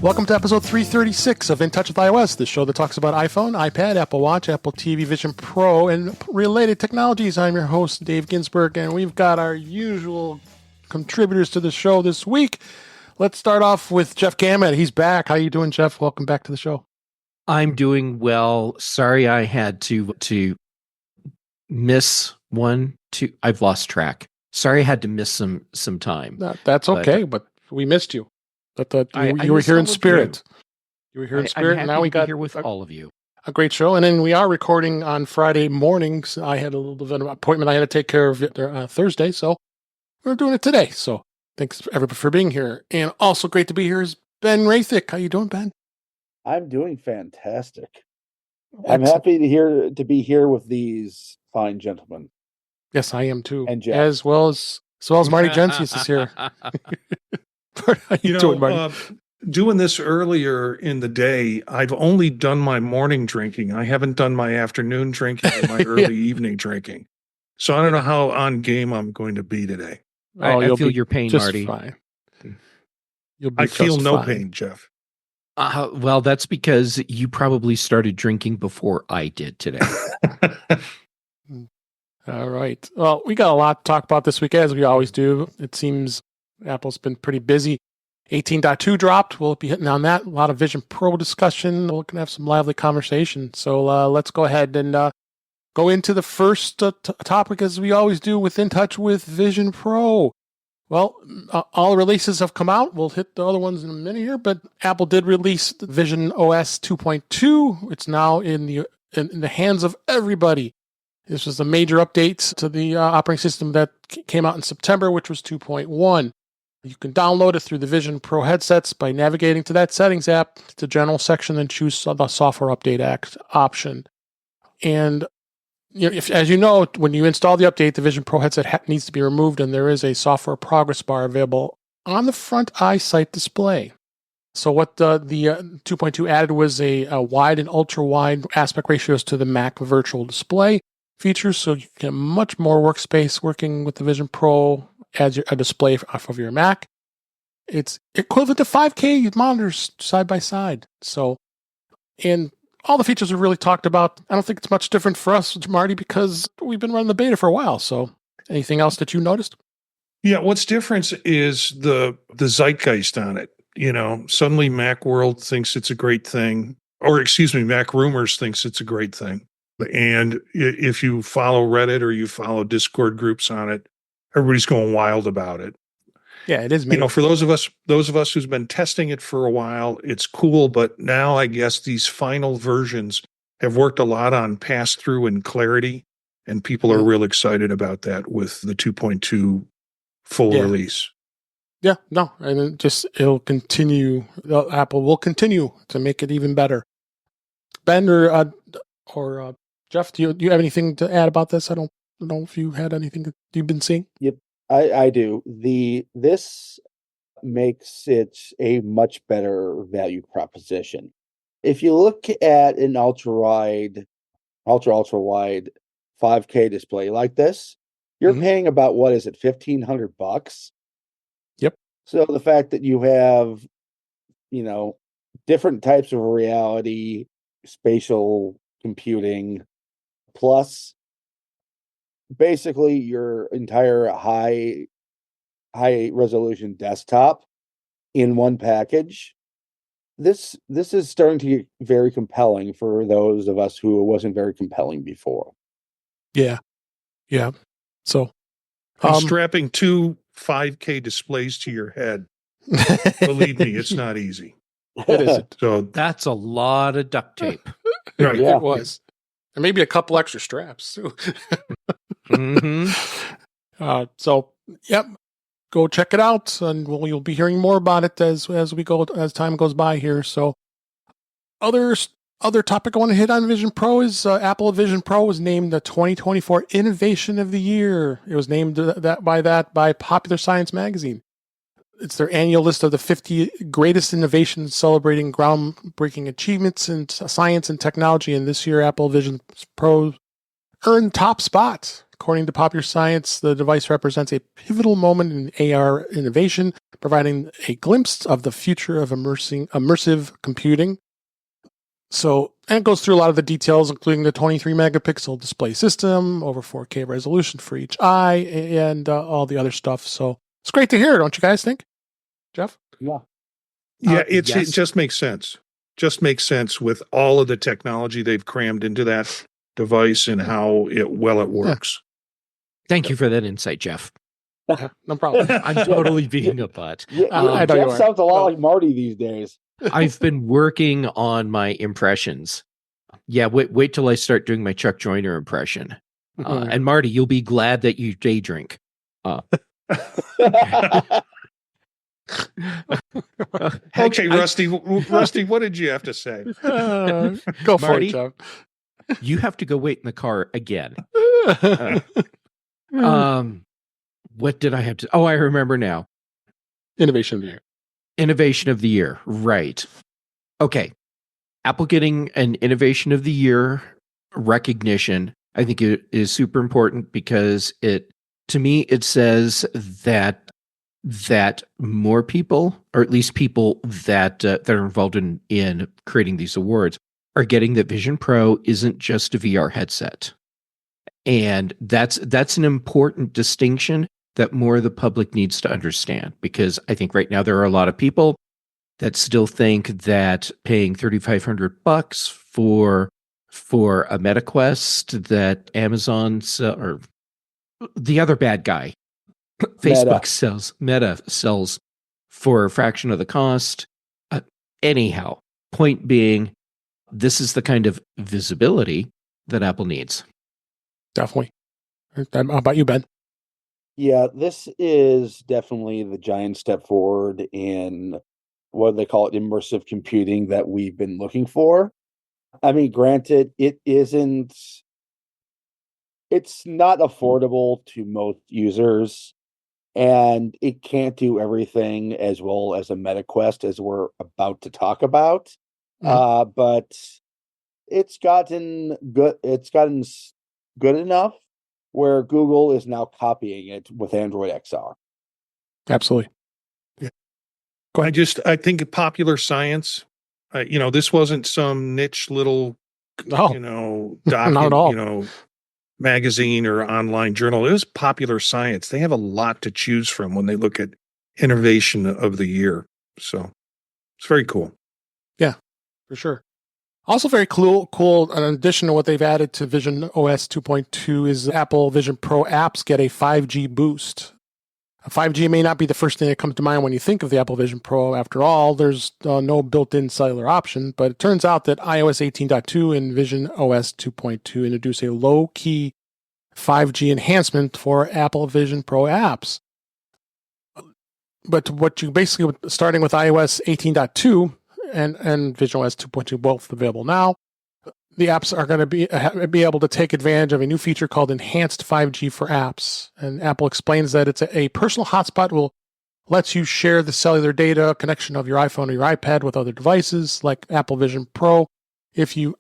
Welcome to episode 336 of In Touch with iOS, the show that talks about iPhone, iPad, Apple Watch, Apple TV, Vision Pro, and related technologies. I'm your host, Dave Ginsburg, and we've got our usual contributors to the show this week. Let's start off with Jeff Gamet. He's back. How you doing, Jeff? Welcome back to the show. I'm doing well. Sorry I had to miss I've lost track. Sorry I had to miss some time. That's okay, but we missed you. But you were here in spirit. You were here in spirit, and now we got here with all of you. A great show. And then we are recording on Friday mornings. I had a little bit of an appointment I had to take care of Thursday, so we're doing it today. So thanks everybody for being here. And also great to be here is Ben Roethig. How you doing, Ben? I'm doing fantastic. I'm happy to be here with these fine gentlemen. Yes, I am too. And Jeff. As well as Marty Jencius is here. How you doing, Marty? Doing this earlier in the day, I've only done my morning drinking. I haven't done my afternoon drinking or my early evening drinking. So I don't know how on game I'm going to be today. I feel your pain, just Marty. Fine. I feel no pain, Jeff. Well, that's because you probably started drinking before I did today. All right. Well, we got a lot to talk about this week, as we always do. It seems Apple's been pretty busy. 18.2 dropped. We'll be hitting on that. A lot of Vision Pro discussion. We're going to have some lively conversation. So let's go ahead and go into the first topic, as we always do, with In Touch with Vision Pro. Well, all the releases have come out. We'll hit the other ones in a minute here, but Apple did release Vision OS 2.2. It's now in the hands of everybody. This was a major update to the operating system that came out in September, which was 2.1. You can download it through the Vision Pro headsets by navigating to that settings app, the general section, and choose the software update option. And as you know, when you install the update, the Vision Pro headset needs to be removed, and there is a software progress bar available on the front eyesight display. So what the 2.2 added was a wide and ultra-wide aspect ratios to the Mac virtual display features, so you can get much more workspace working with the Vision Pro as a display off of your Mac. It's equivalent to 5K monitors side by side. So, and all the features are really talked about. I don't think it's much different for us, Marty, because we've been running the beta for a while. So anything else that you noticed? Yeah, what's different is the zeitgeist on it. Suddenly Mac World thinks it's a great thing, or Mac Rumors thinks it's a great thing. And if you follow Reddit or you follow Discord groups on it, everybody's going wild about it. Yeah, it is. For those of us who's been testing it for a while, it's cool. But now I guess these final versions have worked a lot on pass-through and clarity, and people are real excited about that with the 2.2 full release. Yeah, no, and it'll continue. Apple will continue to make it even better. Ben or Jeff, do you have anything to add about this? I don't know if you had anything that you've been seeing. Yep, I do. This makes it a much better value proposition. If you look at an ultra wide 5K display like this, you're paying about $1,500. Yep. So the fact that you have, different types of reality, spatial computing, plus basically your entire high resolution desktop in one package. This is starting to get very compelling for those of us who it wasn't very compelling before. Yeah. So strapping two 5K displays to your head, believe me, it's not easy. It isn't. So that's a lot of duct tape. Right. Yeah. It was. And maybe a couple extra straps too. Yep. Go check it out, and you'll be hearing more about it as time goes by here. So, other topic I want to hit on Vision Pro is Apple Vision Pro was named the 2024 Innovation of the Year. It was named by Popular Science magazine. It's their annual list of the 50 greatest innovations celebrating groundbreaking achievements in science and technology. And this year, Apple Vision Pro earned top spot, According to Popular Science, the device represents a pivotal moment in AR innovation, providing a glimpse of the future of immersive computing. So, and it goes through a lot of the details, including the 23 megapixel display system, over 4K resolution for each eye, and all the other stuff. So it's great to hear, don't you guys think, Jeff? Yeah. Yeah, it yes. just makes sense. Just makes sense with all of the technology they've crammed into that device and how it works. Thank you for that insight, Jeff. Yeah, no problem. I'm totally being a butt. Yeah, I know you Jeff are. sounds a lot Oh. like Marty these days. I've been working on my impressions. Yeah, wait till I start doing my Chuck Joyner impression. And Marty, you'll be glad that you day drink. Okay, Rusty, what did you have to say? Go for Marty? it, Jeff. You have to go wait in the car again. What did I have to? Oh, I remember now. Innovation of the year. Innovation of the year. Right. Okay. Apple getting an innovation of the year recognition, I think it is super important because to me, it says that more people, or at least people that are involved in creating these awards, are getting that Vision Pro isn't just a VR headset. And that's an important distinction that more of the public needs to understand, because I think right now there are a lot of people that still think that paying $3,500 for a MetaQuest that Amazon or the other bad guy, Facebook Meta sells for a fraction of the cost. Anyhow, point being, this is the kind of visibility that Apple needs. Definitely. How about you, Ben? Yeah, this is definitely the giant step forward in what they call it, immersive computing that we've been looking for. I mean, granted, it's not affordable to most users, and it can't do everything as well as a MetaQuest as we're about to talk about. But it's gotten good. It's gotten good enough where Google is now copying it with Android XR. Absolutely. Yeah. I think Popular Science, this wasn't some niche little, No, not at all. magazine or online journal. It was Popular Science. They have a lot to choose from when they look at innovation of the year. So it's very cool. Yeah, for sure. Also very cool. In addition to what they've added to Vision OS 2.2 is Apple Vision Pro apps get a 5G boost. 5G may not be the first thing that comes to mind when you think of the Apple Vision Pro. After all, there's no built-in cellular option, but it turns out that iOS 18.2 and Vision OS 2.2 introduce a low-key 5G enhancement for Apple Vision Pro apps. But what you basically, starting with iOS 18.2 and Vision OS 2.2, both available now, the apps are going to be able to take advantage of a new feature called Enhanced 5G for Apps. And Apple explains that it's a personal hotspot lets you share the cellular data connection of your iPhone or your iPad with other devices like Apple Vision Pro. If you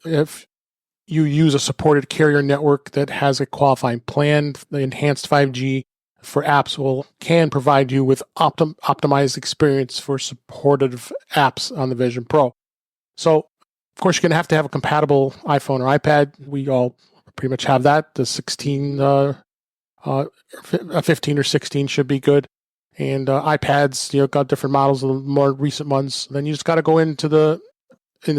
use a supported carrier network that has a qualifying plan, the Enhanced 5G for Apps can provide you with optimized experience for supportive apps on the Vision Pro. So, of course, you're going to have a compatible iPhone or iPad. We all pretty much have that. The 15 or 16 should be good. And iPads, got different models of the more recent ones. Then you just got to go into the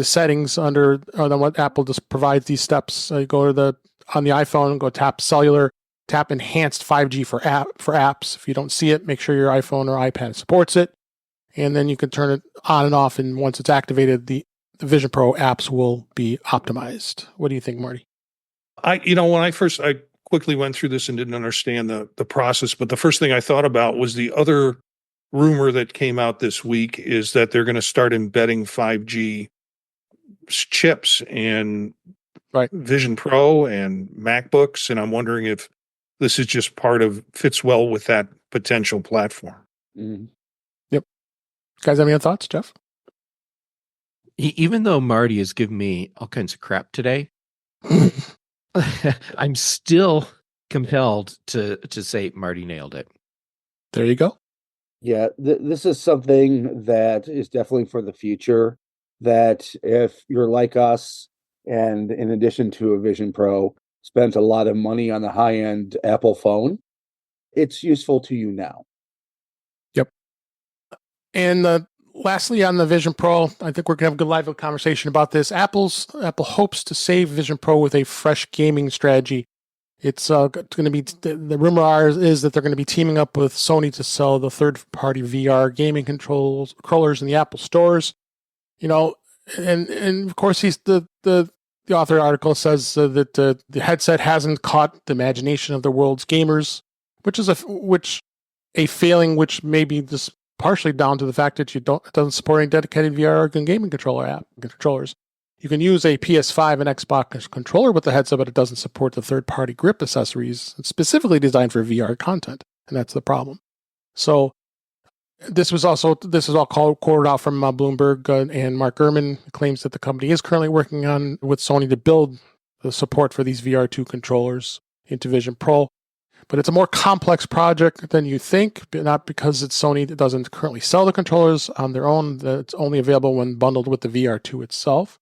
settings under what Apple just provides these steps. You go to on the iPhone, go tap cellular, tap Enhanced 5G for apps. If you don't see it, make sure your iPhone or iPad supports it. And then you can turn it on and off. And once it's activated, the Vision Pro apps will be optimized. What do you think, Marty? I quickly went through this and didn't understand the process, but the first thing I thought about was the other rumor that came out this week is that they're going to start embedding 5G chips in Vision Pro and MacBooks, and I'm wondering if this is just fits well with that potential platform. Mm-hmm. Yep. Guys, have any other thoughts, Jeff? Even though Marty has given me all kinds of crap today, I'm still compelled to say Marty nailed it. There you go. Yeah, this is something that is definitely for the future. That if you're like us, and in addition to a Vision Pro, spent a lot of money on the high-end Apple phone, it's useful to you now. Yep. And lastly, on the Vision Pro, I think we're going to have a good lively conversation about this. Apple hopes to save Vision Pro with a fresh gaming strategy. It's going to be, the rumor is that they're going to be teaming up with Sony to sell the third-party VR gaming controllers in the Apple stores. You know, and of course, the author of the article says that the headset hasn't caught the imagination of the world's gamers, which is a failing which may be just partially down to the fact that it doesn't support any dedicated VR gaming controllers. You can use a PS5 and Xbox controller with the headset, but it doesn't support the third-party grip accessories specifically designed for VR content, and that's the problem. So this is all quoted out from Bloomberg, and Mark Gurman claims that the company is currently working on with Sony to build the support for these VR2 controllers into Vision Pro. But it's a more complex project than you think, but not because it's Sony that doesn't currently sell the controllers on their own. It's only available when bundled with the VR2 itself.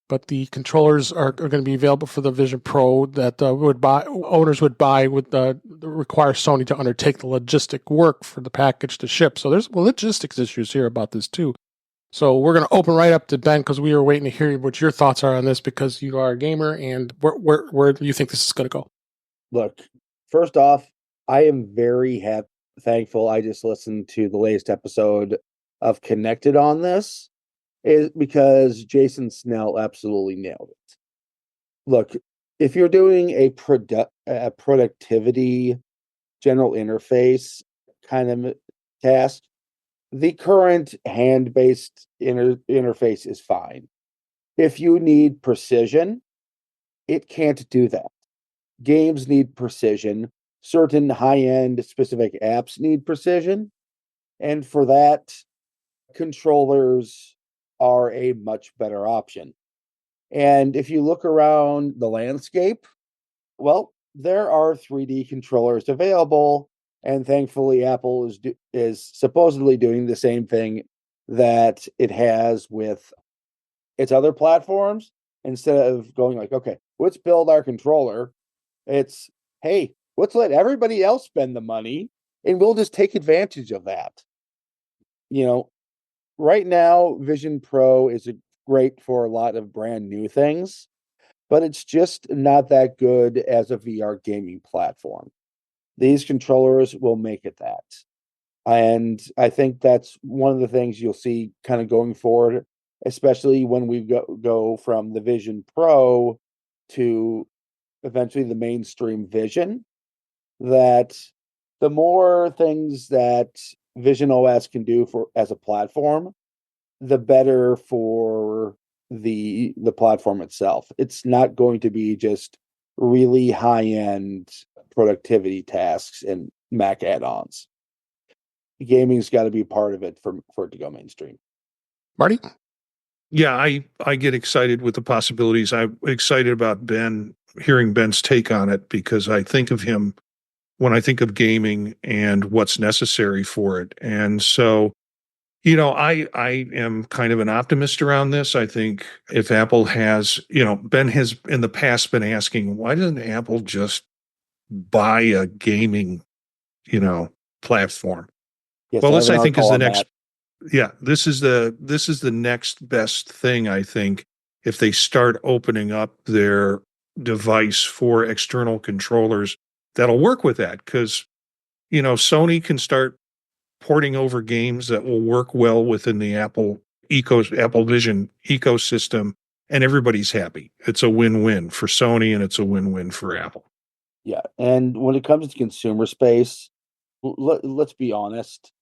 But the controllers are going to be available for the Vision Pro that owners would buy require Sony to undertake the logistic work for the package to ship. So there's logistics issues here about this too. So we're going to open right up to Ben because we were waiting to hear what your thoughts are on this because you are a gamer, and where do you think this is going to go? Look, first off, I am very thankful I just listened to the latest episode of Connected on this, is because Jason Snell absolutely nailed it. Look, if you're doing a productivity general interface kind of task, the current hand-based interface is fine. If you need precision, it can't do that. Games need precision. Certain high-end specific apps need precision. And for that, controllers are a much better option. And if you look around the landscape, well, there are 3D controllers available, and thankfully Apple is supposedly doing the same thing that it has with its other platforms. Instead of going like, okay, let's build our controller, it's, hey, let's let everybody else spend the money and we'll just take advantage of that. You know, right now, Vision Pro is great for a lot of brand new things, but it's just not that good as a VR gaming platform. These controllers will make it that. And I think that's one of the things you'll see kind of going forward, especially when we go from the Vision Pro to eventually the mainstream Vision, that the more things that Vision OS can do as a platform, the better for the platform itself. It's not going to be just really high-end productivity tasks and Mac add-ons. Gaming's got to be part of it for it to go mainstream. Marty? Yeah, I get excited with the possibilities. I'm excited about hearing Ben's take on it, because I think of him when I think of gaming and what's necessary for it. And so, you know, I am kind of an optimist around this. I think if Apple has, Ben has in the past been asking, why doesn't Apple just buy a gaming, platform? Yes, Well, this I think is the next. That. Yeah, this is the next best thing, I think, if they start opening up their device for external controllers that'll work with that. Because, Sony can start porting over games that will work well within the Apple Vision ecosystem, and everybody's happy. It's a win-win for Sony, and it's a win-win for Apple. Yeah, and when it comes to consumer space, let's be honest.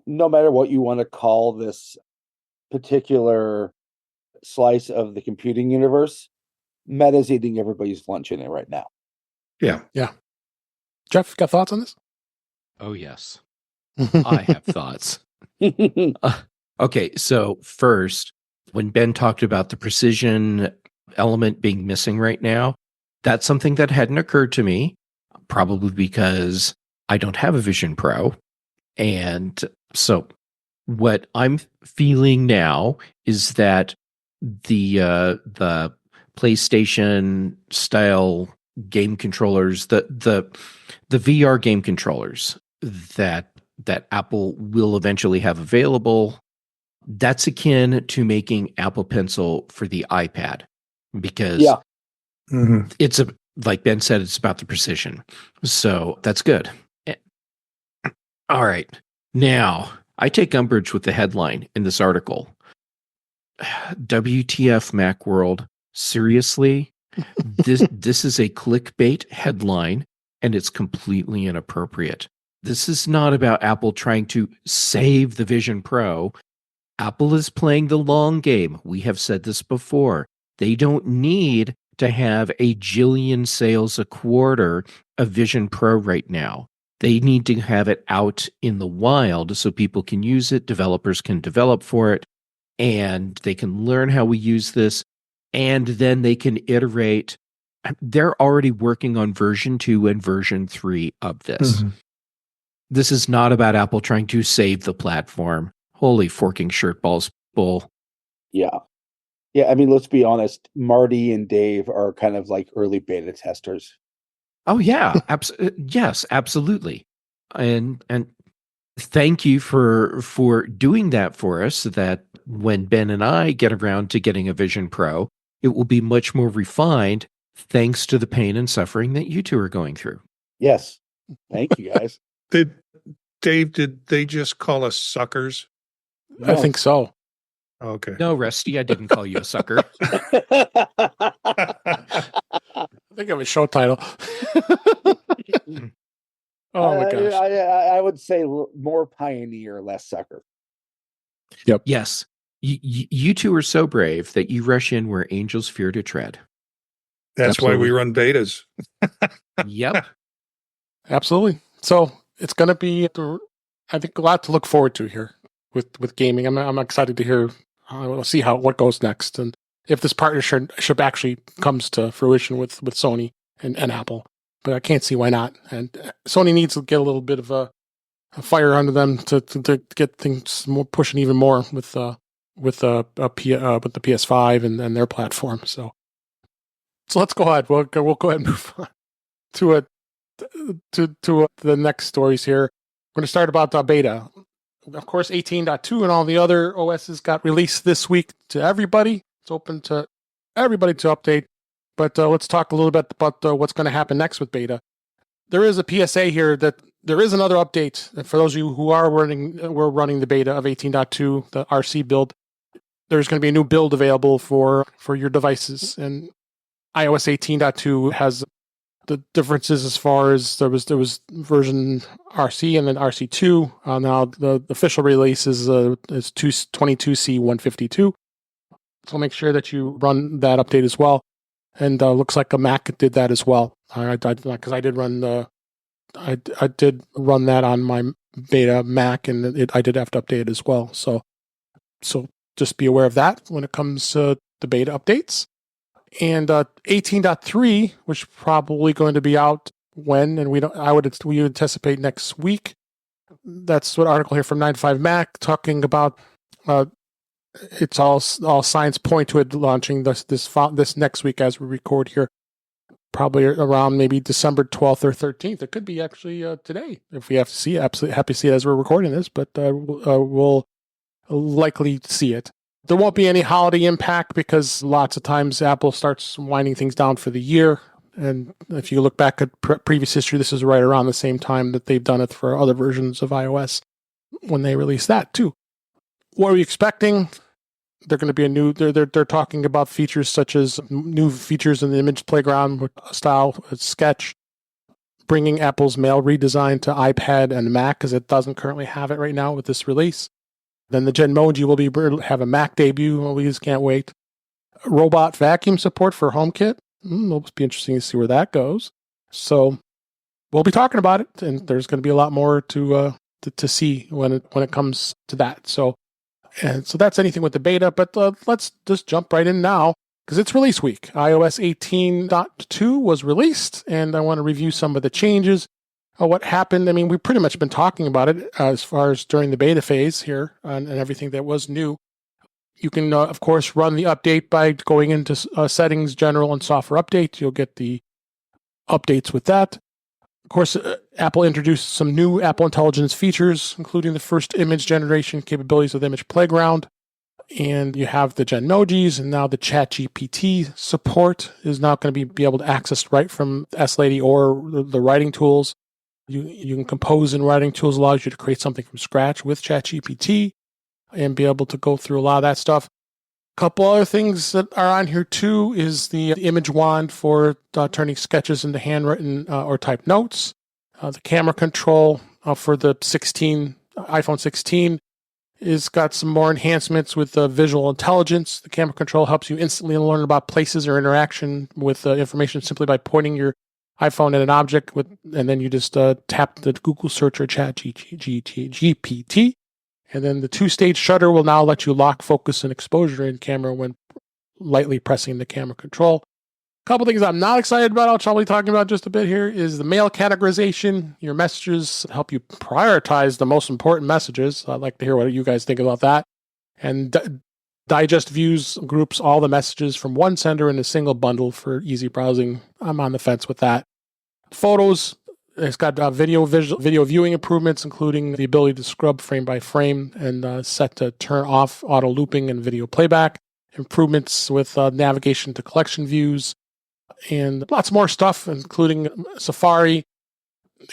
No matter what you want to call this particular slice of the computing universe, Meta's eating everybody's lunch in it right now. Yeah. Jeff, got thoughts on this? Oh, yes. I have thoughts. Okay, so first, when Ben talked about the precision element being missing right now, that's something that hadn't occurred to me. probably because I don't have a Vision Pro. And so what I'm feeling now is that the PlayStation style game controllers, the VR game controllers that Apple will eventually have available, that's akin to making Apple Pencil for the iPad, because Yeah. it's like Ben said, it's about the precision. So that's good. All right. Now, I take umbrage with the headline in this article. WTF Macworld. Seriously? This is a clickbait headline, and it's completely inappropriate. This is not about Apple trying to save the Vision Pro. Apple is playing the long game. We have said this before. They don't need to have a jillion sales a quarter of Vision Pro right now. They need to have it out in the wild so people can use it, developers can develop for it, and they can learn how we use this, and then they can iterate. They're already working on version 2 and version 3 of this. This is not about Apple trying to save the platform. Holy forking shirt balls, bull. Yeah. Yeah, I mean, let's be honest. Marty and Dave are kind of like early beta testers. Oh yeah, yes, absolutely. And thank you for doing that for us, so that when Ben and I get around to getting a Vision Pro, it will be much more refined thanks to the pain and suffering that you two are going through. Yes. Thank you, guys. Did they just call us suckers? I think so. Okay. No, Rusty, I didn't call you a sucker. I think of a show title. Oh my gosh. I would say more pioneer, less sucker. Yep. Yes. You two are so brave that you rush in where angels fear to tread. That's why we run betas. Yep. Absolutely. So it's going to be, I think, a lot to look forward to here with gaming. I'm excited to hear. We'll see what goes next, and if this partnership actually comes to fruition with Sony and Apple. But I can't see why not. And Sony needs to get a little bit of a fire under them to get things more pushing even more with the PS5 and their platform. So let's go ahead. We'll go ahead and move on to the next stories here. We're going to start about the beta. Of course, 18.2 and all the other OSs got released this week to everybody. It's open to everybody to update. But let's talk a little bit about what's going to happen next with beta. There is a PSA here that there is another update. For those of you who are running the beta of 18.2, the RC build, there's going to be a new build available for your devices. And iOS 18.2 has the differences as far as there was version RC and then RC2. Now the official release is 22C152. So make sure that you run that update as well. And looks like a Mac did that as well. Because I did run that on my beta Mac, and I did have to update it as well. So just be aware of that when it comes to the beta updates. And 18.3, which is probably going to be out when, and we would anticipate next week. That's what article here from 9to5Mac talking about. It's all signs point to it launching this next week as we record here, probably around maybe December 12th or 13th. It could be actually today if we have to see it. Absolutely happy to see it as we're recording this, but we'll likely see it. There won't be any holiday impact because lots of times Apple starts winding things down for the year. And if you look back at previous history, this is right around the same time that they've done it for other versions of iOS when they release that too. What are we expecting? They're going to be they're talking about features such as new features in the image playground style sketch, bringing Apple's Mail redesign to iPad and Mac because it doesn't currently have it right now with this release. Then the Genmoji will have a Mac debut. We just can't wait. Robot vacuum support for HomeKit. It'll be interesting to see where that goes. So we'll be talking about it, and there's going to be a lot more to see when it comes to that. So that's anything with the beta. But let's just jump right in now. because it's release week. iOS 18.2 was released, and I want to review some of the changes. What happened, I mean, we've pretty much been talking about it as far as during the beta phase here and everything that was new. You can, of course, run the update by going into settings, general, and software update. You'll get the updates with that. Of course, Apple introduced some new Apple Intelligence features, including the first image generation capabilities of Image Playground. And you have the Genmojis, and now the ChatGPT support is now going to be able to access right from S-Lady or the writing tools. You can compose in writing tools, allows you to create something from scratch with ChatGPT and be able to go through a lot of that stuff. A couple other things that are on here too is the image wand for turning sketches into handwritten or typed notes. The camera control for the iPhone 16 is got some more enhancements with visual intelligence. The camera control helps you instantly learn about places or interaction with information simply by pointing your iPhone at an object, and then you just tap the Google search or ChatGPT. And then the 2-stage shutter will now let you lock focus and exposure in camera when lightly pressing the camera control. A couple things I'm not excited about, I'll be talking about just a bit here, is the mail categorization. Your messages help you prioritize the most important messages. I'd like to hear what you guys think about that. And Digest Views groups all the messages from one sender in a single bundle for easy browsing. I'm on the fence with that. Photos, it's got video viewing improvements, including the ability to scrub frame by frame and set to turn off auto looping and video playback. Improvements with navigation to collection views, and lots more stuff, including Safari.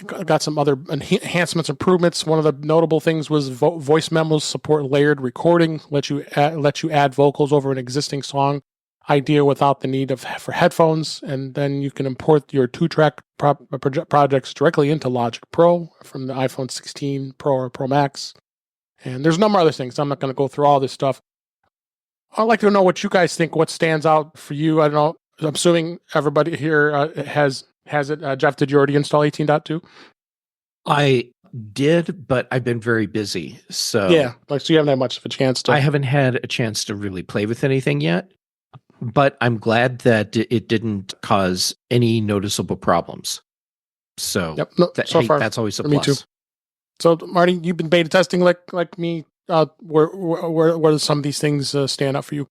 Got some other enhancements, improvements. One of the notable things was voice memos support layered recording, let you add vocals over an existing song idea without the need for headphones, and then you can import your 2-track projects directly into Logic Pro from the iPhone 16 Pro or Pro Max. And there's a number of other things. I'm not going to go through all this stuff. I'd like to know what you guys think, what stands out for you. I don't know. I'm assuming everybody here has it. Jeff, did you already install 18.2? I did, but I've been very busy. So yeah, so you haven't had much of a chance to. I haven't had a chance to really play with anything yet, but I'm glad that it didn't cause any noticeable problems. So yep. No, so far, that's always a me plus. too. So Marty, you've been beta testing like me. Where do some of these things stand out for you?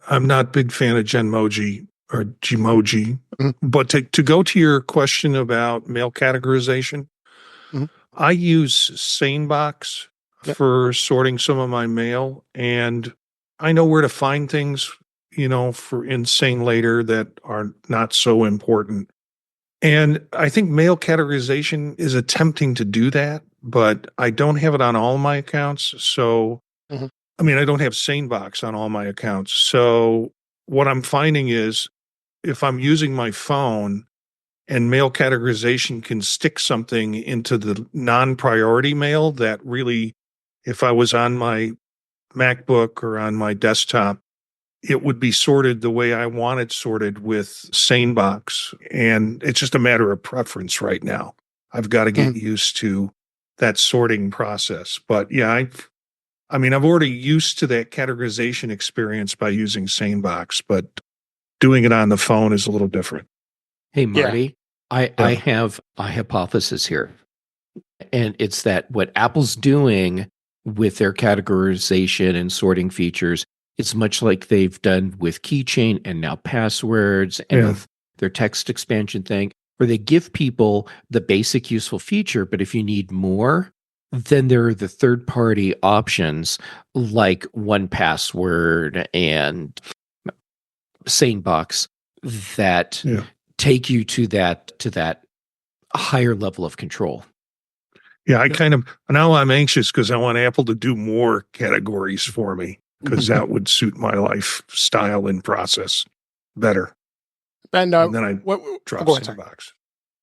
I'm not a big fan of Genmoji or Gmoji, but to go to your question about mail categorization, I use SaneBox for sorting some of my mail, and I know where to find things, for insane later that are not so important. And I think mail categorization is attempting to do that, but I don't have it on all my accounts. So, I mean, I don't have SaneBox on all my accounts. So what I'm finding is if I'm using my phone and mail categorization can stick something into the non-priority mail that really, if I was on my MacBook or on my desktop, it would be sorted the way I want it sorted with SaneBox. And it's just a matter of preference right now. I've got to get used to that sorting process. But yeah, I've already used to that categorization experience by using SaneBox, but doing it on the phone is a little different. Hey, Marty, I have a hypothesis here. And it's that what Apple's doing with their categorization and sorting features, it's much like they've done with Keychain and now passwords and with their text expansion thing, where they give people the basic useful feature, but if you need more, then there are the third-party options like 1Password and SaneBox that take you to that higher level of control. Yeah, now I'm anxious because I want Apple to do more categories for me because that would suit my lifestyle and process better. Ben, and then I drop SaneBox.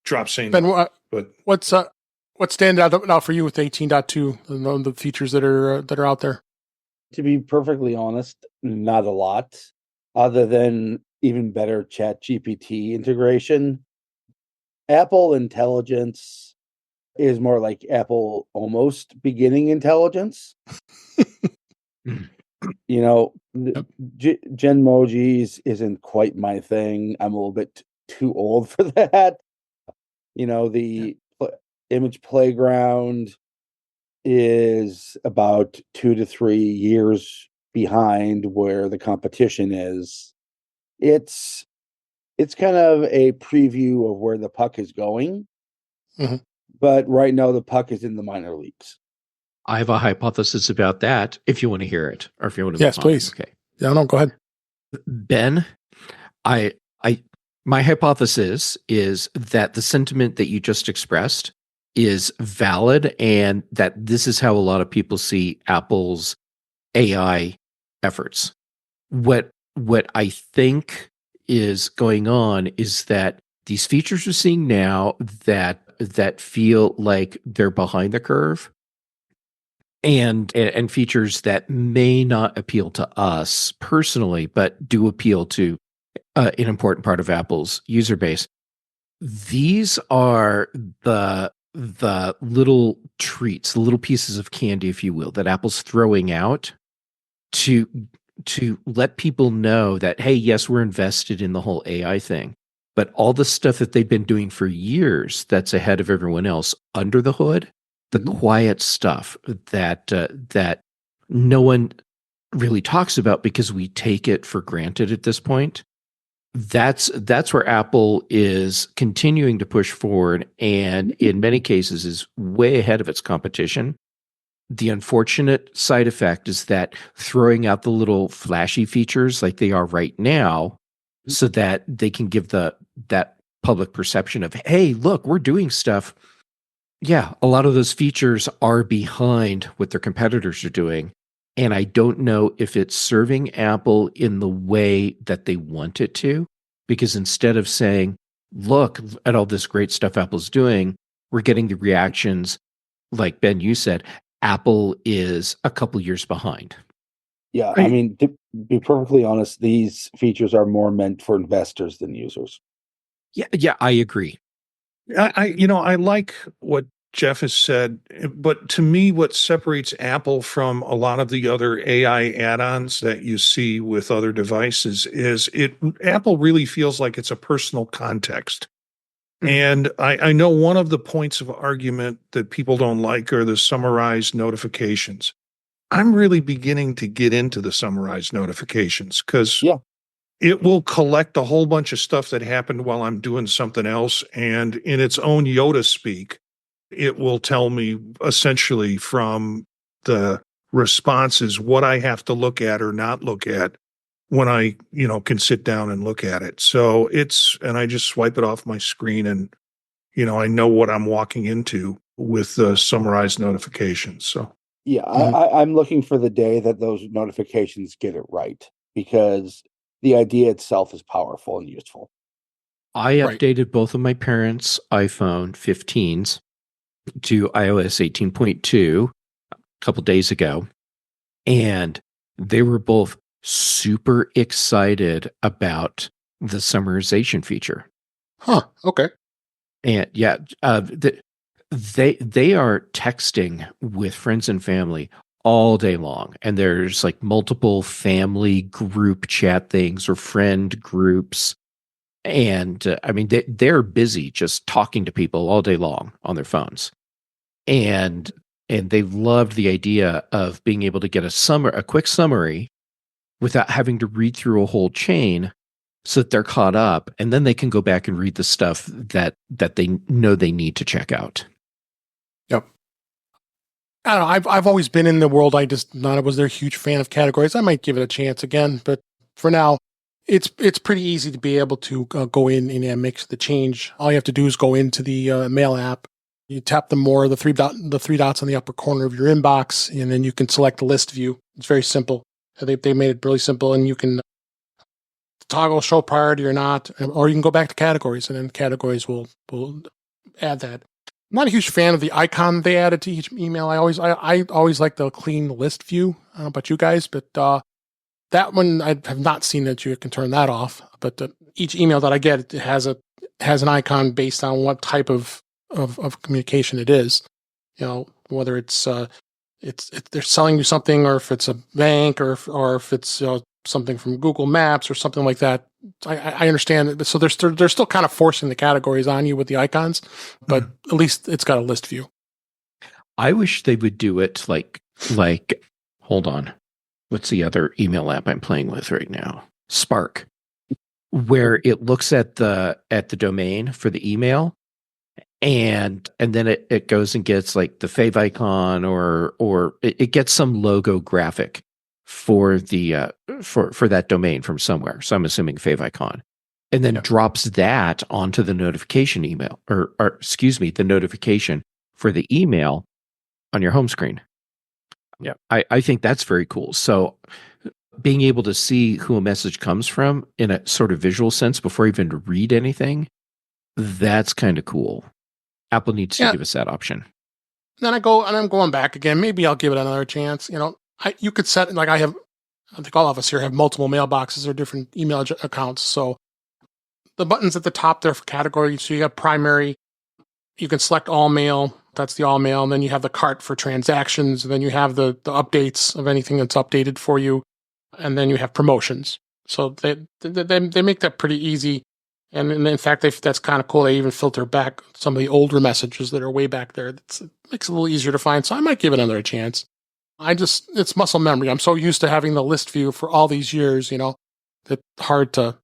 Drop SaneBox. Ben, what's standing out now for you with 18.2 and the features that are out there? To be perfectly honest, not a lot, other than even better ChatGPT integration. Apple Intelligence is more like Apple almost beginning intelligence. You know, Yep. Genmojis isn't quite my thing. I'm a little bit too old for that. The image playground is about 2 to 3 years behind where the competition is. It's kind of a preview of where the puck is going, Mhm. but right now the puck is in the minor leagues. I have a hypothesis about that if you want to hear it or if you want to Yes, move on. please. Okay. No, go ahead. Ben, I my hypothesis is that the sentiment that you just expressed is valid and that this is how a lot of people see Apple's AI efforts. What I think is going on is that these features we're seeing now that feel like they're behind the curve and features that may not appeal to us personally, but do appeal to an important part of Apple's user base. These are the little treats, the little pieces of candy, if you will, that Apple's throwing out to let people know that, hey, yes, we're invested in the whole AI thing, but all the stuff that they've been doing for years that's ahead of everyone else under the hood, the quiet stuff that no one really talks about because we take it for granted at this point. That's where Apple is continuing to push forward, and in many cases is way ahead of its competition. The unfortunate side effect is that throwing out the little flashy features like they are right now, so that they can give that public perception of, hey, look, we're doing stuff. Yeah, a lot of those features are behind what their competitors are doing. And I don't know if it's serving Apple in the way that they want it to, because instead of saying, look at all this great stuff Apple's doing, we're getting the reactions, like Ben, you said, Apple is a couple years behind. Yeah, I mean, to be perfectly honest, these features are more meant for investors than users. Yeah, I agree. I like what Jeff has said, but to me, what separates Apple from a lot of the other AI add-ons that you see with other devices is Apple really feels like it's a personal context. And I know one of the points of argument that people don't like are the summarized notifications. I'm really beginning to get into the summarized notifications because it will collect a whole bunch of stuff that happened while I'm doing something else. And in its own Yoda speak, it will tell me essentially from the responses what I have to look at or not look at when I, can sit down and look at it. So and I just swipe it off my screen and, I know what I'm walking into with the summarized notifications. So, yeah, I'm looking for the day that those notifications get it right, because the idea itself is powerful and useful. I updated both of my parents' iPhone 15s to iOS 18.2 a couple days ago, and they were both super excited about the summarization feature. Huh. Okay. And yeah, they are texting with friends and family all day long, and there's like multiple family group chat things or friend groups, and I mean they're busy just talking to people all day long on their phones, and they loved the idea of being able to get a quick summary without having to read through a whole chain, so that they're caught up, and then they can go back and read the stuff that they know they need to check out. Yep. I don't know. I've always been in the world. I was a huge fan of categories. I might give it a chance again, but for now, it's pretty easy to be able to go in and make the change. All you have to do is go into the Mail app. You tap the three dots on the upper corner of your inbox, and then you can select the list view. It's very simple. They made it really simple, and you can toggle show priority or not, or you can go back to categories, and then categories will add that. I'm not a huge fan of the icon they added to each email. I always like the clean list view. I don't know about you guys, but that one I have not seen that you can turn that off. But each email that I get, it has an icon based on what type of communication it is. Whether it's they're selling you something, or if it's a bank, or if it's something from Google Maps or something like that. I understand it. So they're still kind of forcing the categories on you with the icons, but at least it's got a list view. I wish they would do it like hold on. What's the other email app I'm playing with right now? Spark, where it looks at the domain for the email, and then it goes and gets like the fave icon or it gets some logo graphic for the for that domain from somewhere. So I'm assuming fave icon, and then drops that onto the notification email or excuse me, the notification for the email on your home screen. Yeah, I think that's very cool. So being able to see who a message comes from in a sort of visual sense before even to read anything, that's kind of cool. Apple needs to give us that option. Then I'm going back again. Maybe I'll give it another chance. You could set, like I think all of us here have multiple mailboxes or different email accounts. So the buttons at the top there for category. So you have primary, you can select all mail. That's the all mail. And then you have the cart for transactions. And then you have the updates of anything that's updated for you. And then you have promotions. So they make that pretty easy. And in fact, that's kind of cool. They even filter back some of the older messages that are way back there. It makes it a little easier to find. So I might give it another chance. It's muscle memory. I'm so used to having the list view for all these years, that hard to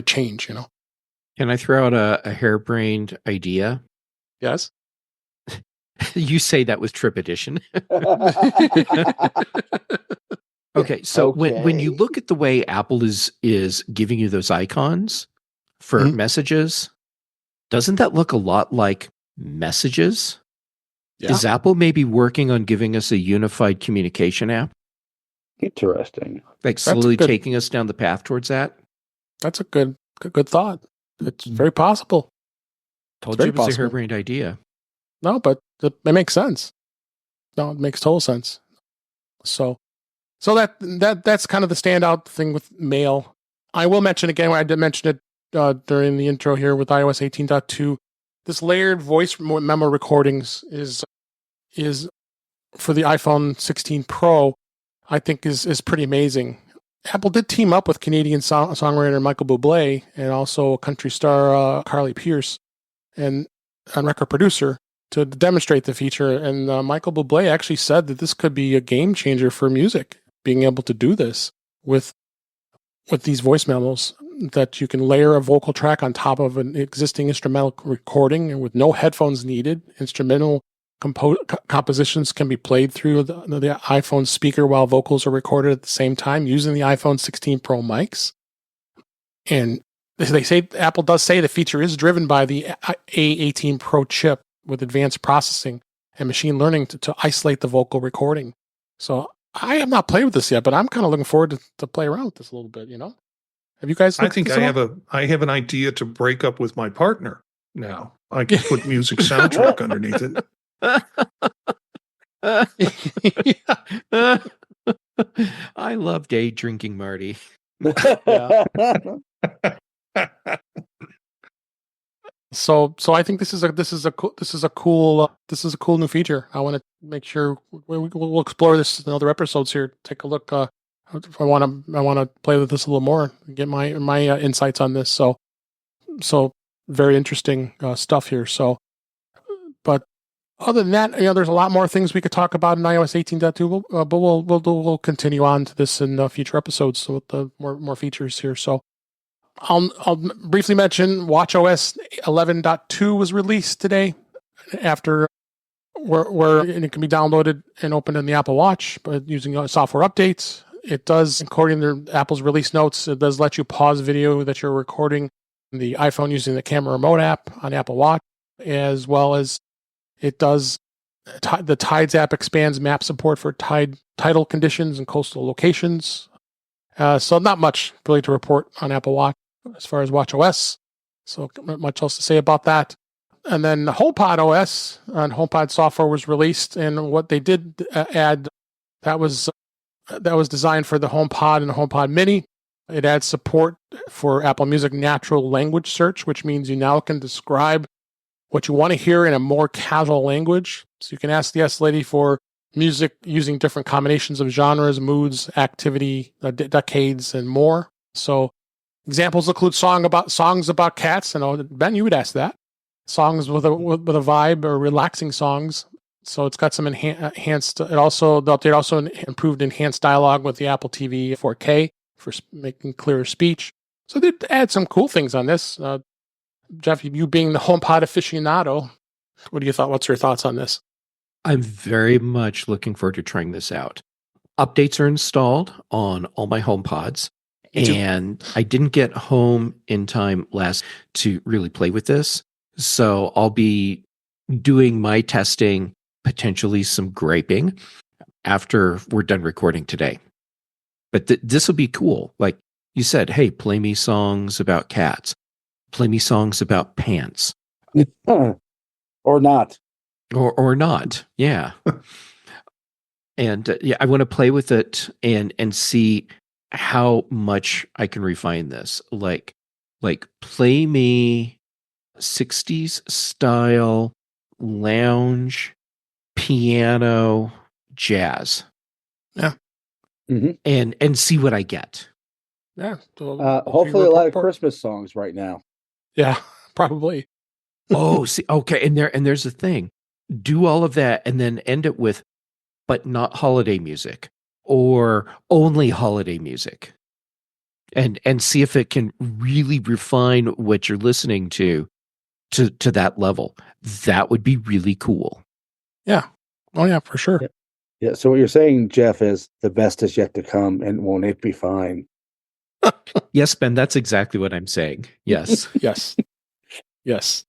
change, Can I throw out a harebrained idea? Yes. You say that with Trip Edition. Okay, so when you look at the way Apple is giving you those icons for messages, doesn't that look a lot like Messages? Yeah. Is Apple maybe working on giving us a unified communication app? Interesting. Like slowly taking us down the path towards that? That's a good thought. It's very possible. Told you it was a harebrained idea. No, but it makes sense. No, it makes total sense. So that's kind of the standout thing with mail. I will mention again, I did mention it during the intro here with iOS 18.2. This layered voice memo recordings is for the iPhone 16 Pro, I think is pretty amazing. Apple did team up with Canadian songwriter Michael Bublé and also country star Carly Pearce and record producer to demonstrate the feature. And Michael Bublé actually said that this could be a game changer for music, being able to do this with these voice memos, that you can layer a vocal track on top of an existing instrumental recording and with no headphones needed. Instrumental compositions can be played through the iPhone speaker while vocals are recorded at the same time using the iPhone 16 Pro mics. And Apple does say the feature is driven by the A18 Pro chip with advanced processing and machine learning to isolate the vocal recording. So I have not played with this yet, but I'm kind of looking forward to play around with this a little bit, Have you guys? I think I have an idea to break up with my partner now. I can put music soundtrack underneath it. I love day drinking, Marty. So I think this is a cool new feature. I want to make sure we'll explore this in other episodes here. Take a look. I want to play with this a little more, get my insights on this. So very interesting stuff here. So, but other than that, there's a lot more things we could talk about in iOS 18.2. But we'll continue on to this in future episodes. So with the more features here. So I'll briefly mention WatchOS 11.2 was released today, after where it can be downloaded and opened in the Apple Watch, but using software updates. It does, according to Apple's release notes, it does let you pause video that you're recording in the iPhone using the camera remote app on Apple Watch, as well as it does. The Tides app expands map support for tidal conditions and coastal locations. So not much really to report on Apple Watch as far as WatchOS. So not much else to say about that. And then the HomePod OS and HomePod software was released, and what they did add, that was designed for the HomePod and the HomePod Mini. It adds support for Apple Music natural language search, which means you now can describe what you want to hear in a more casual language. So you can ask the S Lady for music using different combinations of genres, moods, activity, decades, and more. So examples include songs about cats. I know, Ben, you would ask that. Songs with a vibe or relaxing songs. So it's got some enhanced. The update also improved enhanced dialogue with the Apple TV 4K for making clearer speech. So they add some cool things on this. Jeff, you being the HomePod aficionado, what's your thoughts on this? I'm very much looking forward to trying this out. Updates are installed on all my HomePods, and I didn't get home in time last to really play with this. So I'll be doing my testing, potentially some griping after we're done recording today. But this will be cool. Like you said, hey, play me songs about cats. Play me songs about pants. Or not. Or not. Yeah. And I want to play with it and see how much I can refine this. Like play me 60s style lounge piano jazz. Yeah. Mm-hmm. And see what I get. Yeah. Hopefully a lot of Christmas songs right now. Yeah, probably. Oh, see, okay. And there's a thing. Do all of that and then end it with, but not holiday music or only holiday music. And see if it can really refine what you're listening to that level. That would be really cool. Yeah. Oh yeah, for sure. Yeah. So what you're saying, Jeff, is the best is yet to come, and won't it be fine? Yes, Ben, that's exactly what I'm saying. Yes. Yes.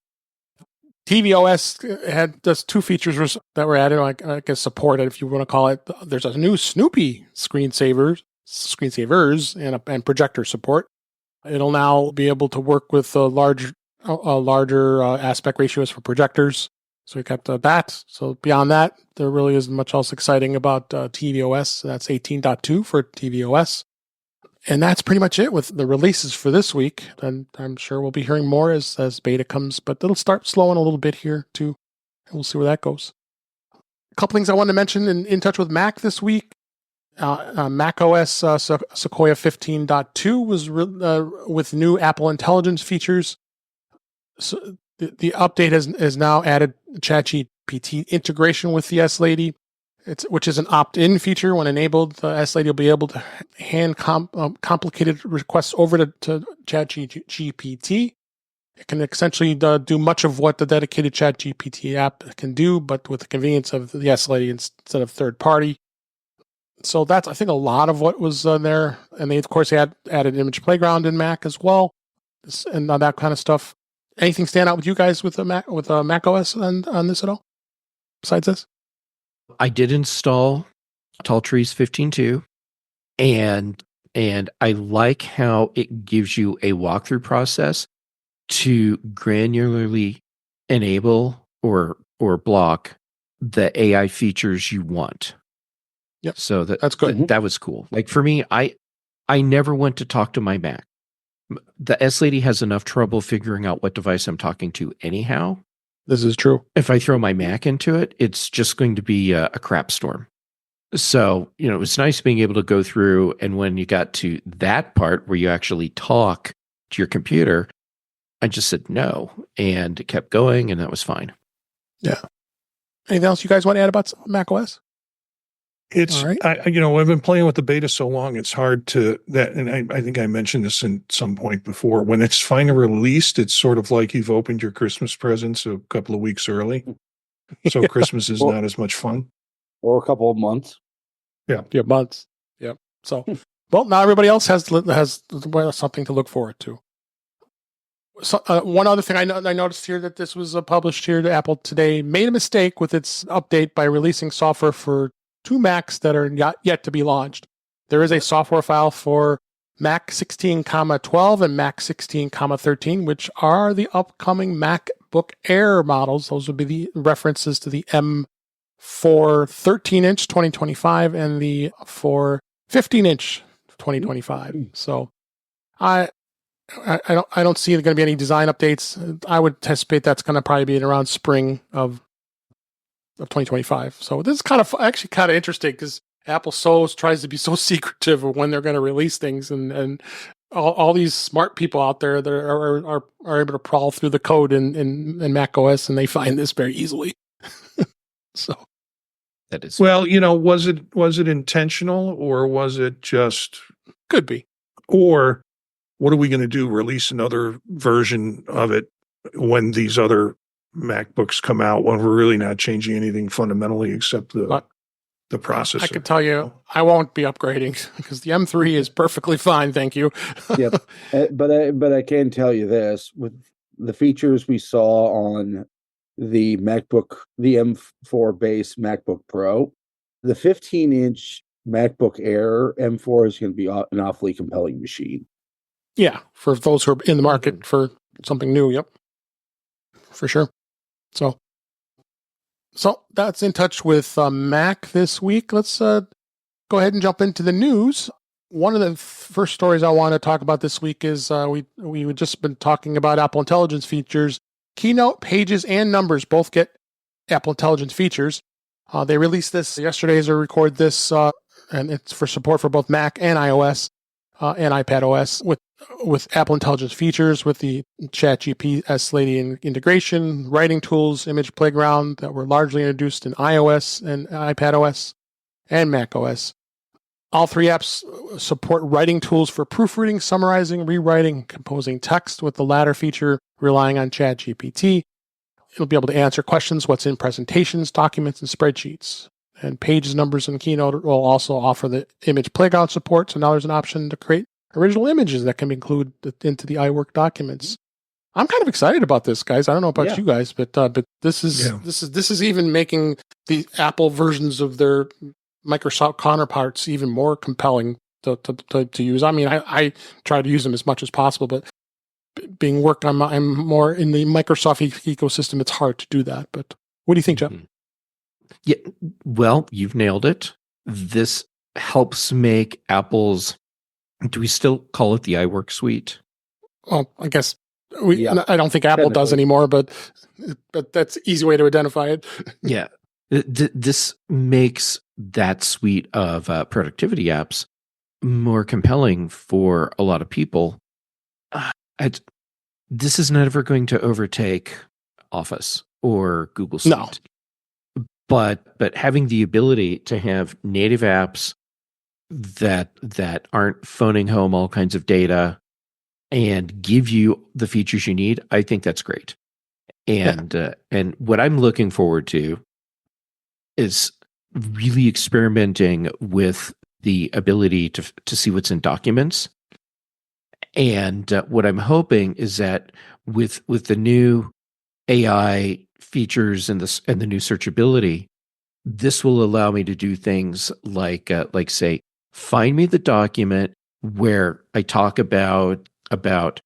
tvOS had just two features that were added. I guess supported, if you want to call it. There's a new Snoopy screensavers and projector support. It'll now be able to work with larger aspect ratios for projectors. So we kept that. So beyond that, there really isn't much else exciting about tvOS. That's 18.2 for tvOS. And that's pretty much it with the releases for this week. And I'm sure we'll be hearing more as beta comes, but it'll start slowing a little bit here too. And we'll see where that goes. A couple things I wanted to mention in touch with Mac this week. macOS Sequoia 15.2 was with new Apple Intelligence features. So the update has now added ChatGPT integration with the S Lady, which is an opt-in feature. When enabled, the S Lady will be able to hand complicated requests over to ChatGPT. It can essentially do much of what the dedicated ChatGPT app can do, but with the convenience of the S Lady instead of third party. So that's, I think, a lot of what was there. And they, of course, added Image Playground in Mac as well, and that kind of stuff. Anything stand out with you guys with Mac OS on this at all? Besides this, I did install Tall Trees 15.2, and I like how it gives you a walkthrough process to granularly enable or block the AI features you want. Yep. So that's good. That was cool. Like for me, I never went to talk to my Mac. The S Lady has enough trouble figuring out what device I'm talking to anyhow. This is true. If I throw my Mac into it, it's just going to be a crap storm. So, it's nice being able to go through, and when you got to that part where you actually talk to your computer, I just said no, and it kept going, and that was fine. Yeah. Anything else you guys want to add about macOS? It's, right. I've been playing with the beta so long, it's hard to that. And I think I mentioned this in some point before. When it's finally released, it's sort of like you've opened your Christmas presents a couple of weeks early. So Christmas is not as much fun. Or a couple of months. Yeah, months. Yep. So, well, now everybody else has something to look forward to. So, one other thing I noticed here that this was published here to Apple today made a mistake with its update by releasing software for two Macs that are not yet to be launched. There is a software file for Mac 16,12 and Mac 16,13, which are the upcoming MacBook Air models. Those would be the references to the M4 13-inch 2025 and the 4 15-inch 2025. So I don't see there going to be any design updates. I would anticipate that's going to probably be around spring of of 2025. So this is actually kind of interesting because Apple tries to be so secretive of when they're going to release things, and all these smart people out there that are able to prowl through the code in macOS, and they find this very easily. So That is Well, was it intentional, or was it just, could be. or what are we going to do? Release another version of it when these other MacBooks come out, when we're really not changing anything fundamentally except the processor? I could tell you, I won't be upgrading because the M3 is perfectly fine. Thank you. Yep. But I can tell you this, with the features we saw on the M4 base MacBook Pro, the 15-inch MacBook Air M4 is going to be an awfully compelling machine. Yeah, for those who are in the market for something new. Yep, for sure. So that's In Touch with Mac this week. Let's go ahead and jump into the news. One of the first stories I want to talk about this week is we just been talking about Apple Intelligence features. Keynote, Pages, and Numbers both get Apple Intelligence features. They released this yesterday as I record this, and it's for support for both Mac and iOS and iPadOS with Apple Intelligence features, with the ChatGPT Lady integration, writing tools, image playground that were largely introduced in iOS and iPadOS and macOS. All three apps support writing tools for proofreading, summarizing, rewriting, composing text, with the latter feature relying on ChatGPT. It'll be able to answer questions, what's in presentations, documents, and spreadsheets. And Pages, Numbers, and Keynote will also offer the image playground support. So now there's an option to create original images that can be included into the iWork documents. I'm kind of excited about this, guys. I don't know about you guys, but this is even making the Apple versions of their Microsoft counterparts even more compelling to use. I mean, I try to use them as much as possible, but being worked on, I'm more in the Microsoft ecosystem. It's hard to do that. But what do you think, Jeff? Yeah, well, you've nailed it. This helps make Apple's, do we still call it the iWork suite? Well, I guess I don't think Apple does anymore, but that's an easy way to identify it. Yeah. This makes that suite of productivity apps more compelling for a lot of people. This is never going to overtake Office or Google Suite. No. But having the ability to have native apps that aren't phoning home all kinds of data and give you the features you need, I think that's great. And and what I'm looking forward to is really experimenting with the ability to see what's in documents. And what I'm hoping is that with the new AI features and the new searchability, this will allow me to do things like say, find me the document where I talk about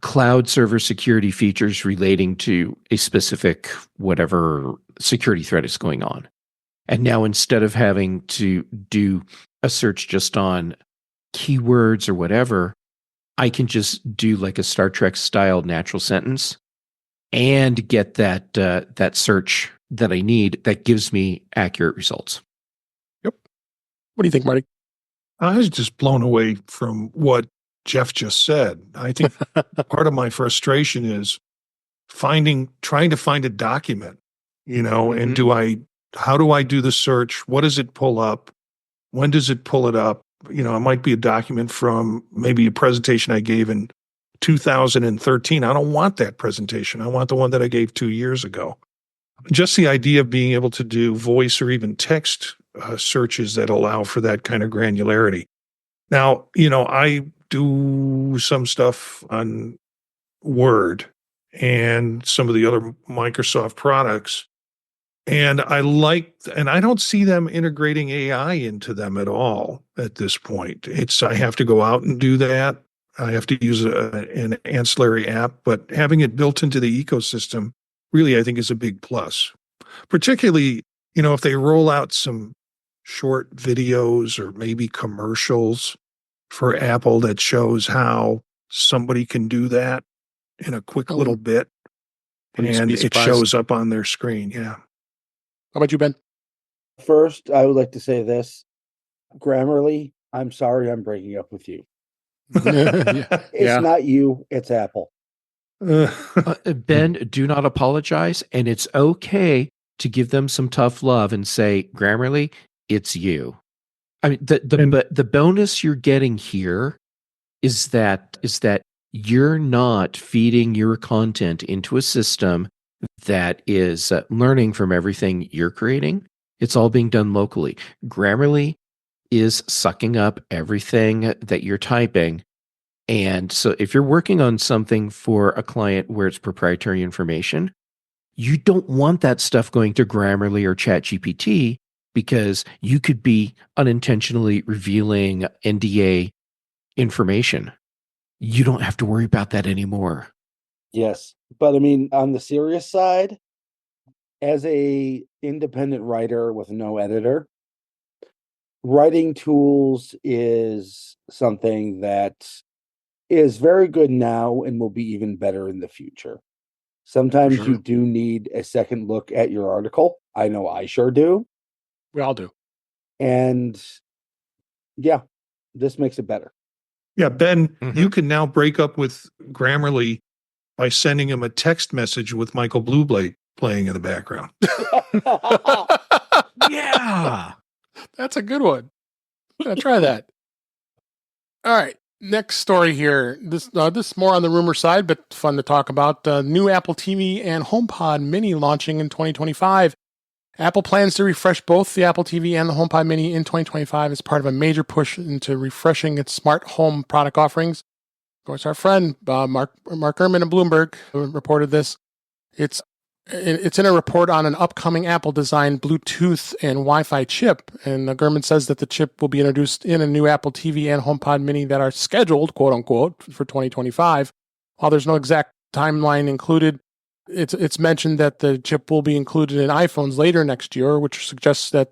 cloud server security features relating to a specific whatever security threat is going on. And now instead of having to do a search just on keywords or whatever, I can just do like a Star Trek style natural sentence and get that search that I need that gives me accurate results. Yep. What do you think, Marty? I was just blown away from what Jeff just said. I think part of my frustration is trying to find a document, and how do I do the search? What does it pull up? When does it pull it up? It might be a document from maybe a presentation I gave in 2013. I don't want that presentation. I want the one that I gave 2 years ago. Just the idea of being able to do voice or even text searches that allow for that kind of granularity. Now, I do some stuff on Word and some of the other Microsoft products, and I don't see them integrating AI into them at all at this point. I have to go out and do that. I have to use an ancillary app, but having it built into the ecosystem really, I think, is a big plus. Particularly, if they roll out some short videos or maybe commercials for Apple that shows how somebody can do that in a quick little bit, and it shows up on their screen. Yeah. How about you, Ben? First, I would like to say this. Grammarly, I'm sorry I'm breaking up with you. It's not you, it's Apple. Ben, do not apologize, and it's okay to give them some tough love and say, Grammarly, it's you. I mean, the bonus you're getting here is that you're not feeding your content into a system that is learning from everything you're creating. It's all being done locally. Grammarly is sucking up everything that you're typing. And so if you're working on something for a client where it's proprietary information, you don't want that stuff going to Grammarly or ChatGPT because you could be unintentionally revealing NDA information. You don't have to worry about that anymore. Yes. But I mean, on the serious side, as a independent writer with no editor, writing tools is something that is very good now and will be even better in the future. Sometimes you do need a second look at your article. I know I sure do. We all do. And yeah, this makes it better. Yeah, Ben, you can now break up with Grammarly by sending him a text message with Michael Bublé playing in the background. Yeah. That's a good one. I'm going to try that. All right. Next story here. This is more on the rumor side, but fun to talk about. New Apple TV and HomePod Mini launching in 2025. Apple plans to refresh both the Apple TV and the HomePod Mini in 2025 as part of a major push into refreshing its smart home product offerings. Of course, our friend Mark Gurman of Bloomberg reported this. It's in a report on an upcoming Apple-designed Bluetooth and Wi-Fi chip, and Gurman says that the chip will be introduced in a new Apple TV and HomePod Mini that are scheduled, quote-unquote, for 2025. While there's no exact timeline included, it's mentioned that the chip will be included in iPhones later next year, which suggests that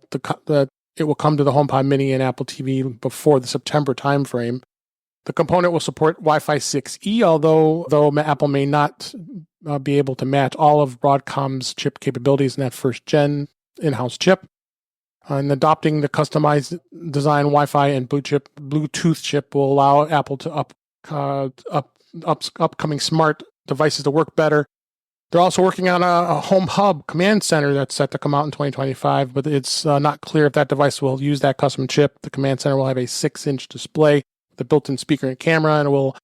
it will come to the HomePod Mini and Apple TV before the September timeframe. The component will support Wi-Fi 6E, although Apple may not be able to match all of Broadcom's chip capabilities in that in-house chip. And adopting the customized design Wi-Fi and Bluetooth chip will allow Apple to upcoming smart devices to work better. They're also working on a home hub command center that's set to come out in 2025, but it's not clear if that device will use that custom chip. The command center will have a 6-inch display with a built-in speaker and camera, and it will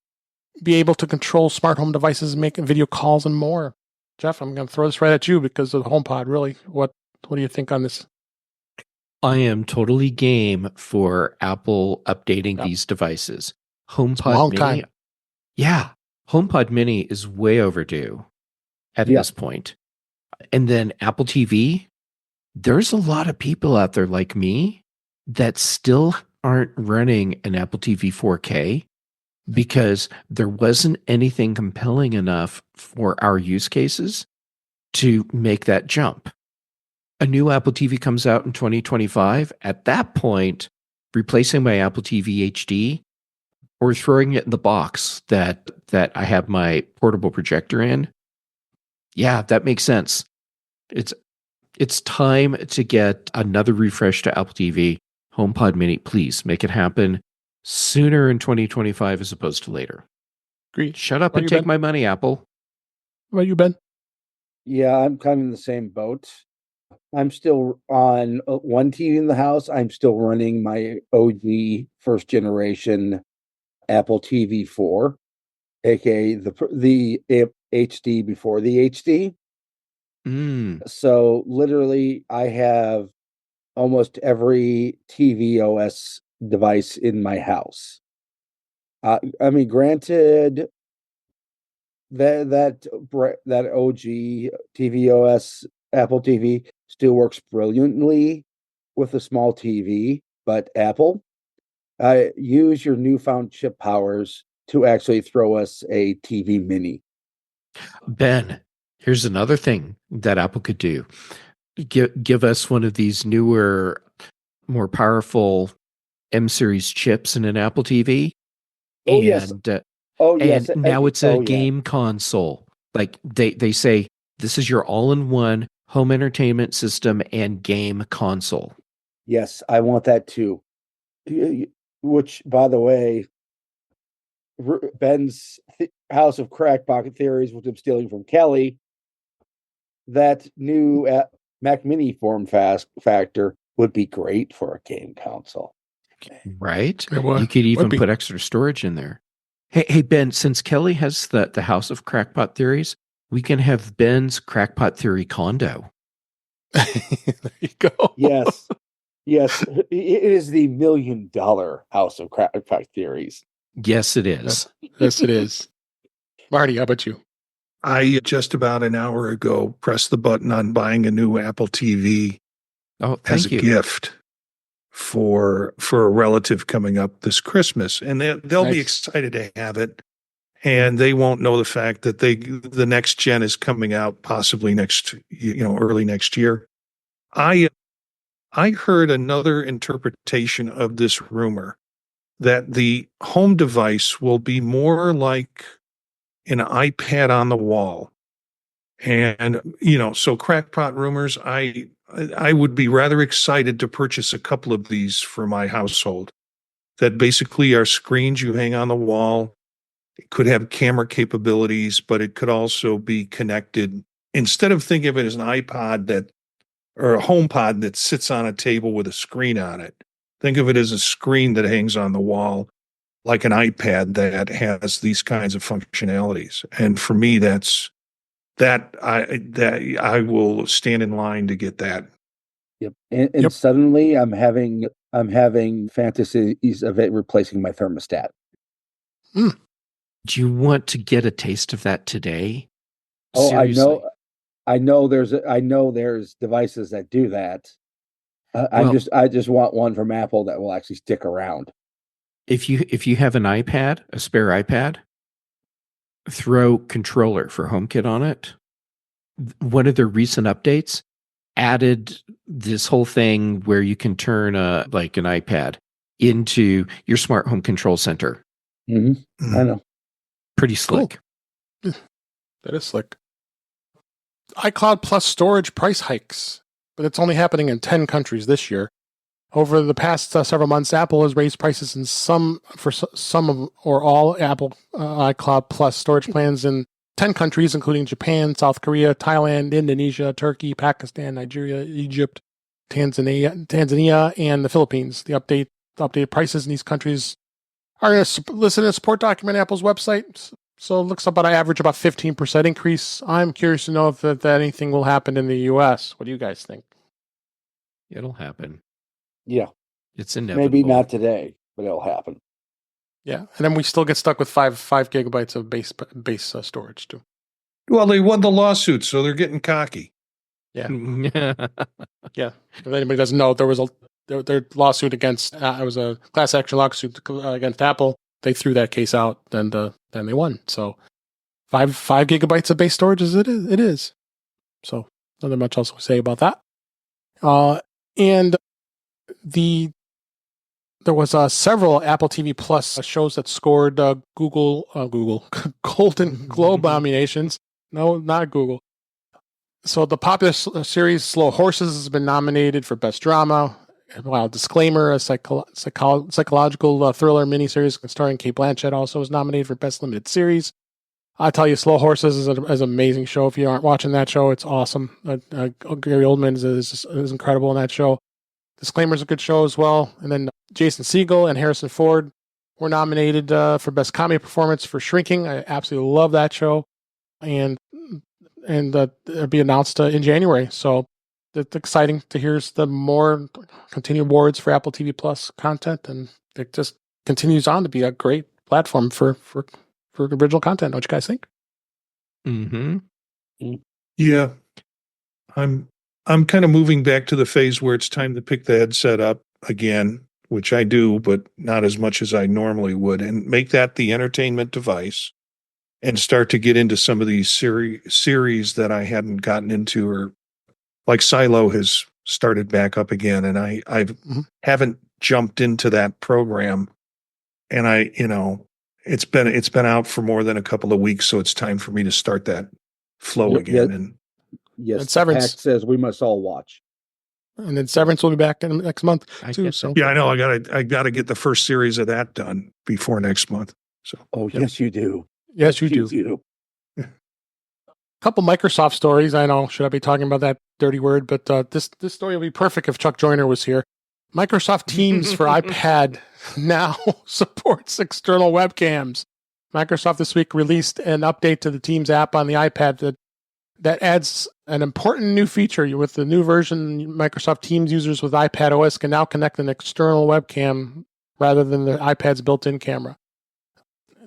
be able to control smart home devices, make video calls, and more. Jeff, I'm going to throw this right at you because of the HomePod. Really, what do you think on this? I am totally game for Apple updating these devices. HomePod Mini. Time. Yeah, HomePod Mini is way overdue at this point. And then Apple TV, there's a lot of people out there like me that still aren't running an Apple TV 4K because there wasn't anything compelling enough for our use cases to make that jump. A new Apple TV comes out in 2025. At that point, replacing my Apple TV HD or throwing it in the box that I have my portable projector in, yeah, that makes sense. It's time to get another refresh to Apple TV. HomePod Mini, please make it happen sooner in 2025 as opposed to later. Agreed. Shut up and take my money, Apple. What about you, Ben? Yeah, I'm kind of in the same boat. I'm still on one TV in the house. I'm still running my OG first generation Apple TV 4, aka the HD before the HD. So literally, I have almost every TV OS device in my house. I mean, granted, that OG TV OS Apple TV still works brilliantly with a small TV, but Apple, use your newfound chip powers to actually throw us a TV Mini. Ben, here's another thing that Apple could do. Give us one of these newer, more powerful M-series chips in an Apple TV. Oh, yes. Yes. And now it's a game console. Like they say, this is your all-in-one home entertainment system, and game console. Yes, I want that too. Which, by the way, Ben's House of Crackpocket Theories, which I'm stealing from Kelly, that new Mac Mini form factor would be great for a game console. Right? It would- You could even would be. put extra storage in there. Hey, Ben, since Kelly has the House of Crackpot Theories, we can have Ben's Crackpot Theory condo. There you go. Yes. Yes. It is the $1 million House of Crackpot Theories. Yes, it is. Yes, it is. Marty, how about you? I just about an hour ago pressed the button on buying a new Apple TV Oh, as thank a you. gift for a relative coming up this Christmas, and they'll be Nice. excited to have it, and they won't know the fact that the next gen is coming out possibly early next year. I heard another interpretation of this rumor that the home device will be more like an iPad on the wall. And, so crackpot rumors, I would be rather excited to purchase a couple of these for my household that basically are screens you hang on the wall. It could have camera capabilities, but it could also be connected. Instead of thinking of it as an iPod or a HomePod that sits on a table with a screen on it, think of it as a screen that hangs on the wall, like an iPad that has these kinds of functionalities. And for me, I will stand in line to get that. Yep. And Yep. suddenly I'm having fantasies of it replacing my thermostat. Do you want to get a taste of that today? Oh, Seriously. I know there's devices that do that. Well- I just want one from Apple that will actually stick around. If you have an iPad, a spare iPad, throw controller for HomeKit on it. One of their recent updates added this whole thing where you can turn like an iPad into your smart home control center. Mm-hmm. I know. Pretty slick. That is slick. iCloud Plus storage price hikes, but it's only happening in 10 countries this year. Over the past several months, Apple has raised prices in some or all Apple iCloud Plus storage plans in 10 countries, including Japan, South Korea, Thailand, Indonesia, Turkey, Pakistan, Nigeria, Egypt, Tanzania, and the Philippines. The updated prices in these countries are listed in a support document on Apple's website. So it looks about an average about 15% increase. I'm curious to know if that anything will happen in the U.S. What do you guys think? It'll happen. Yeah. It's inevitable. Maybe not today, but it'll happen. Yeah, and then we still get stuck with 5 gigabytes of base storage too. Well, they won the lawsuit, so they're getting cocky. Yeah. Yeah. If anybody doesn't know, there was their lawsuit against it was a class action lawsuit against Apple. They threw that case out, then they won. So 5 gigabytes of base storage it is. So nothing much else to say about that. And there was several Apple TV Plus shows that scored Google Golden Globe nominations. No, not Google. So the popular series Slow Horses has been nominated for Best Drama. While Disclaimer, a psychological thriller miniseries starring Cate Blanchett, also was nominated for Best Limited Series. I tell you, Slow Horses is an amazing show. If you aren't watching that show, it's awesome. Gary Oldman is incredible in that show. Disclaimer is a good show as well. And then Jason Segel and Harrison Ford were nominated for Best Comedy Performance for Shrinking. I absolutely love that show. And it'll be announced in January. So it's exciting to hear the more continued awards for Apple TV Plus content. And it just continues on to be a great platform for original content. What you guys think? Mm-hmm. Yeah. I'm kind of moving back to the phase where it's time to pick the headset up again, which I do, but not as much as I normally would, and make that the entertainment device and start to get into some of these series that I hadn't gotten into, or like Silo has started back up again, and I haven't jumped into that program, and it's been out for more than a couple of weeks, so it's time for me to start that flow again. Yeah. And Yes, And the Severance. pact says we must all watch. And then Severance will be back in next month I too. get So Yeah, I know. I gotta get the first series of that done before next month. So Oh, Yep. yes, you do. yes, you do. Couple Microsoft stories. I know, should I be talking about that dirty word? But this story will be perfect if Chuck Joyner was here. Microsoft Teams for iPad now supports external webcams. Microsoft this week released an update to the Teams app on the iPad that adds an important new feature. With the new version, Microsoft Teams users with iPad OS can now connect an external webcam rather than the iPad's built-in camera.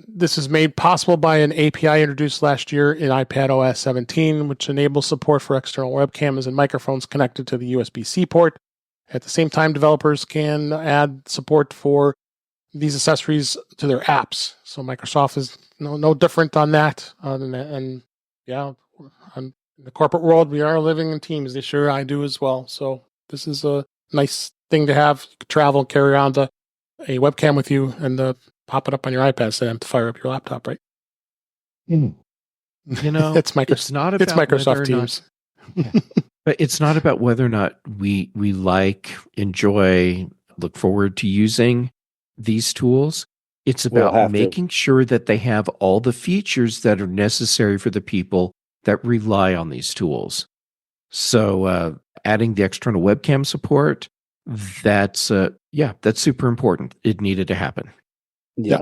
This is made possible by an API introduced last year in iPad OS 17, which enables support for external webcams and microphones connected to the USB-C port. At the same time, developers can add support for these accessories to their apps. So Microsoft is no different on that. And yeah, in the corporate world, we are living in Teams this year. I do as well. So this is a nice thing to have. You can travel and carry around a webcam with you and pop it up on your iPad instead of to fire up your laptop, right? You know, It's Microsoft. it's not about It's Microsoft whether or Teams. but it's not about whether or not we like, enjoy, look forward to using these tools. It's We'll about have to. making sure that they have all the features that are necessary for the people that rely on these tools. So adding the external webcam support, that's super important. It needed to happen. Yeah.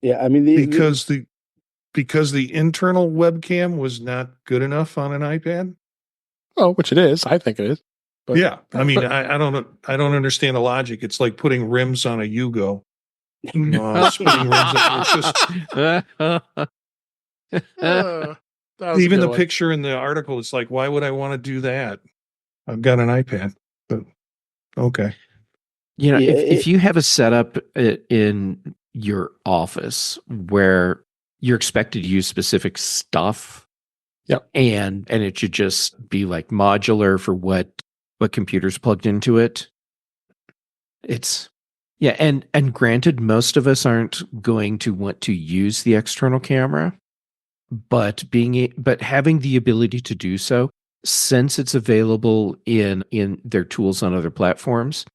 Yeah. I mean, because the internal webcam was not good enough on an iPad. Oh, which it is. I think it is. But, Yeah, I mean, I don't understand the logic. It's like putting rims on a Yugo. Spinning rims. that was Even a the good one. picture in the article, it's like, why would I want to do that? I've got an iPad. But okay. You know, Yeah, if you have a setup in your office where you're expected to use specific stuff, Yep. and it should just be like modular for what computer's plugged into it. It's and granted, most of us aren't going to want to use the external camera, but having the ability to do so, since it's available in their tools on other platforms,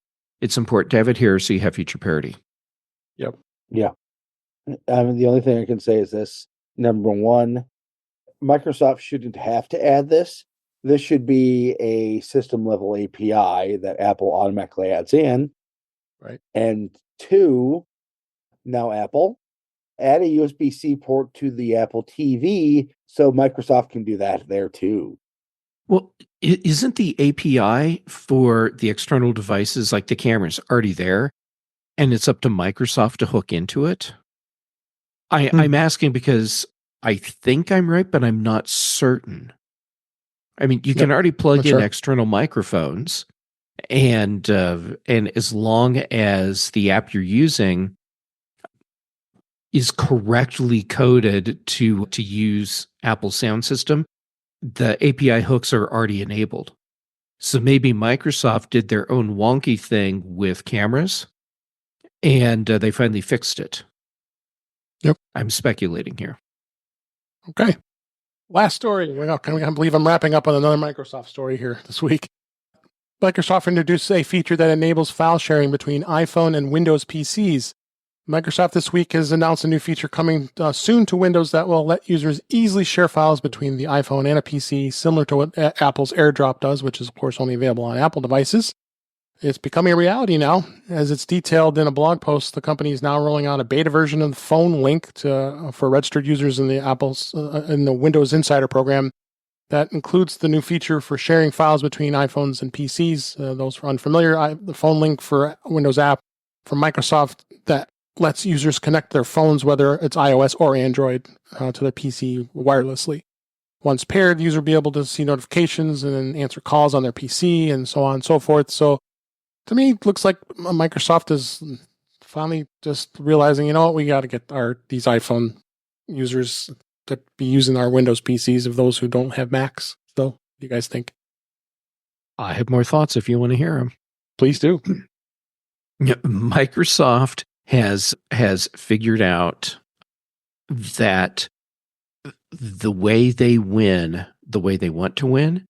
it's important to have it here so you have feature parity. yeah. I mean, the only thing I can say is this. Number one, Microsoft shouldn't have to add this. This should be a system level API that Apple automatically adds in. Right. And two, now Apple, add a USB-C port to the Apple TV so Microsoft can do that there too. Well, isn't the API for the external devices like the cameras already there, and it's up to Microsoft to hook into it? I'm asking because I think I'm right, but I'm not certain. I mean, you can already plug in external microphones, and as long as the app you're using is correctly coded to use Apple's sound system, the API hooks are already enabled. So maybe Microsoft did their own wonky thing with cameras, and they finally fixed it. Yep. I'm speculating here. Okay. Last story. I can't believe I'm wrapping up on another Microsoft story here this week. Microsoft introduced a feature that enables file sharing between iPhone and Windows PCs. Microsoft this week has announced a new feature coming soon to Windows that will let users easily share files between the iPhone and a PC, similar to what Apple's AirDrop does, which is, of course, only available on Apple devices. It's becoming a reality now. As it's detailed in a blog post, the company is now rolling out a beta version of the phone link for registered users in the in the Windows Insider program. That includes the new feature for sharing files between iPhones and PCs. Those who are unfamiliar, the phone link for Windows app from Microsoft that lets users connect their phones, whether it's iOS or Android, to their PC wirelessly. Once paired, the user will be able to see notifications and then answer calls on their PC and so on and so forth. So to me, it looks like Microsoft is finally just realizing, you know what, we got to get these iPhone users to be using our Windows PCs of those who don't have Macs. So what do you guys think? I have more thoughts if you want to hear them. Please do. Yeah, Microsoft has figured out that the way they win, the way they want to win,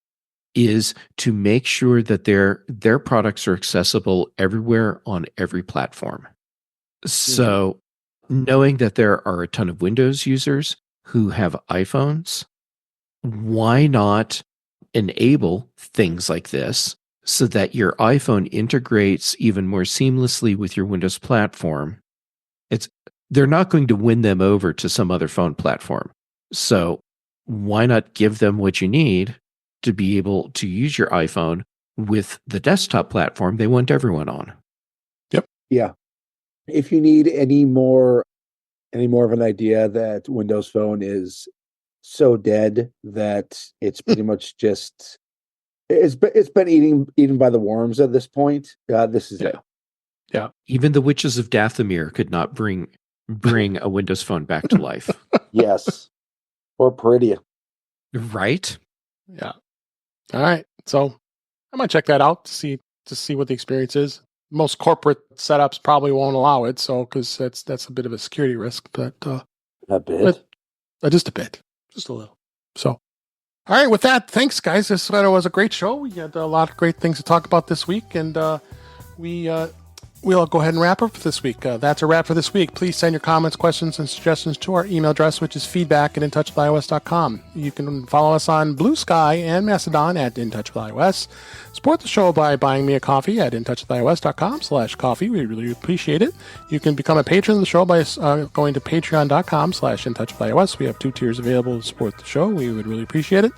is to make sure that their products are accessible everywhere on every platform. So knowing that there are a ton of Windows users who have iPhones, why not enable things like this so that your iPhone integrates even more seamlessly with your Windows platform? They're not going to win them over to some other phone platform. So why not give them what you need to be able to use your iPhone with the desktop platform they want everyone on? Yep. Yeah. If you need any more of an idea that Windows Phone is so dead that it's pretty much just it's been eaten by the worms at this point. This is it. Yeah. Even the witches of Dathomir could not bring a Windows Phone back to life. Yes. Or pretty. Right? Yeah. All right. So I might check that out to see what the experience is. Most corporate setups probably won't allow it, so because that's a bit of a security risk, but A bit. just a bit, just a little. So, all right. With that, thanks, guys. This was a great show. We had a lot of great things to talk about this week, and we'll go ahead and wrap up for this week. That's a wrap for this week. Please send your comments, questions, and suggestions to our email address, which is feedback@intouchwithios.com. You can follow us on BlueSky and Mastodon at InTouchWithIOS. Support the show by buying me a coffee at intouchwithios.com/coffee. We really appreciate it. You can become a patron of the show by going to patreon.com/intouchwithios. We have 2 tiers available to support the show. We would really appreciate it.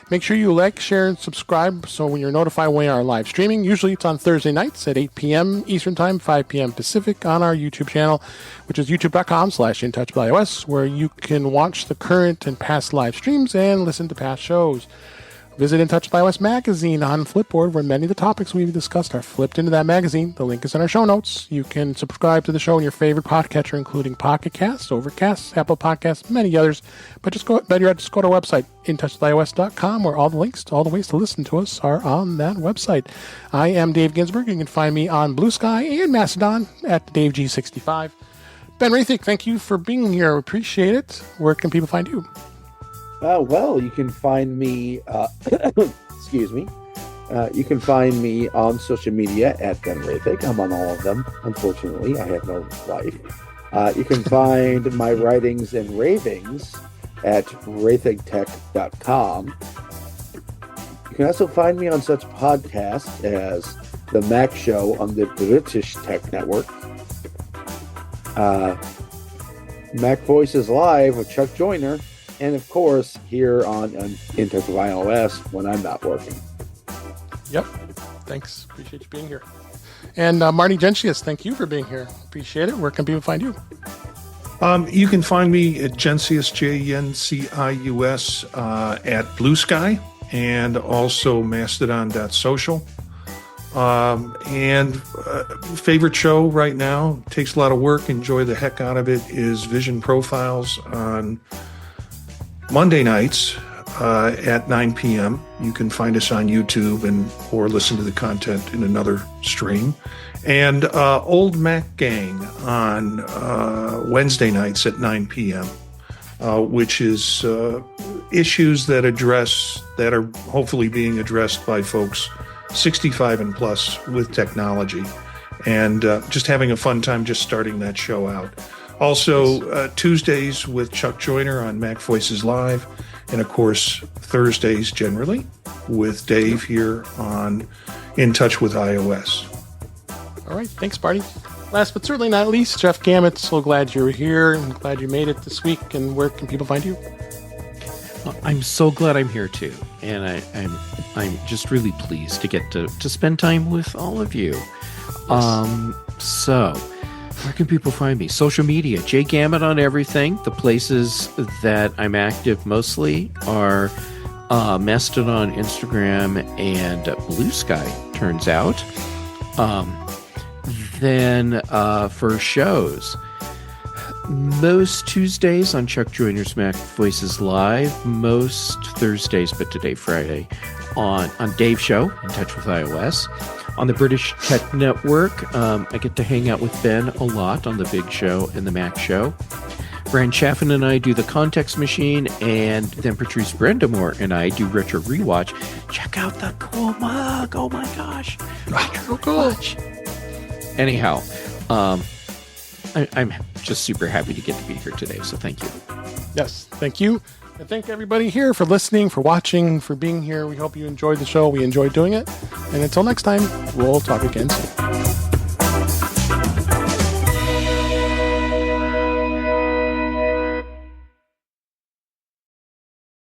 Make sure you like, share, and subscribe so when you're notified when we are live streaming. Usually it's on Thursday nights at 8 p.m. Eastern Time, 5 p.m. Pacific on our YouTube channel, which is youtube.com/intouchwithios, where you can watch the current and past live streams and listen to past shows. Visit In Touch with iOS magazine on Flipboard, where many of the topics we've discussed are flipped into that magazine. The link is in our show notes. You can subscribe to the show in your favorite podcatcher, including Pocket Casts, Overcast, Apple Podcasts, many others. But just go to our website, intouchwithios.com, where all the links to all the ways to listen to us are on that website. I am Dave Ginsburg. You can find me on BlueSky and Mastodon at DaveG65. Ben Roethig, thank you for being here. Appreciate it. Where can people find you? Well, you can find me, excuse me, you can find me on social media at Ben Roethig. I'm on all of them. Unfortunately, I have no life. You can find my writings and ravings at roethigtech.com. You can also find me on such podcasts as The Mac Show on the British Tech Network, Mac Voices Live with Chuck Joyner, and of course, here on In Touch with iOS when I'm not working. Yep. Thanks. Appreciate you being here. And Marty Jencius, thank you for being here. Appreciate it. Where can people find you? You can find me at Jencius, Jencius, at BlueSky, and also mastodon.social. And favorite show right now, takes a lot of work, enjoy the heck out of it, is Vision Profiles on Monday nights at 9 p.m. You can find us on YouTube or listen to the content in another stream. And Old Mac Gang on Wednesday nights at 9 p.m., which is issues that are hopefully being addressed by folks 65 and plus with technology. And just having a fun time just starting that show out. Also, Tuesdays with Chuck Joyner on Mac Voices Live, and of course, Thursdays generally with Dave here on In Touch with iOS. All right. Thanks, Marty. Last but certainly not least, Jeff Gamet. So glad you're here and glad you made it this week. And where can people find you? I'm so glad I'm here too, and I'm just really pleased to get to spend time with all of you. So where can people find me? Social media, Jay Gamet on everything. The places that I'm active mostly are Mastodon, Instagram, and BlueSky, turns out. Then for shows, most Tuesdays on Chuck Joyner's Mac Voices Live, most Thursdays, but today Friday, on Dave's show, In Touch with iOS. On the British Tech Network, I get to hang out with Ben a lot on the Big Show and the Mac Show. Brian Chaffin and I do The Context Machine, and then Patrice Brendamore and I do Retro Rewatch. Check out the cool mug. Oh my gosh. Retro Rewatch. Anyhow, I'm just super happy to get to be here today, so thank you. Yes, thank you. And thank everybody here for listening, for watching, for being here. We hope you enjoyed the show. We enjoyed doing it. And until next time, we'll talk again soon.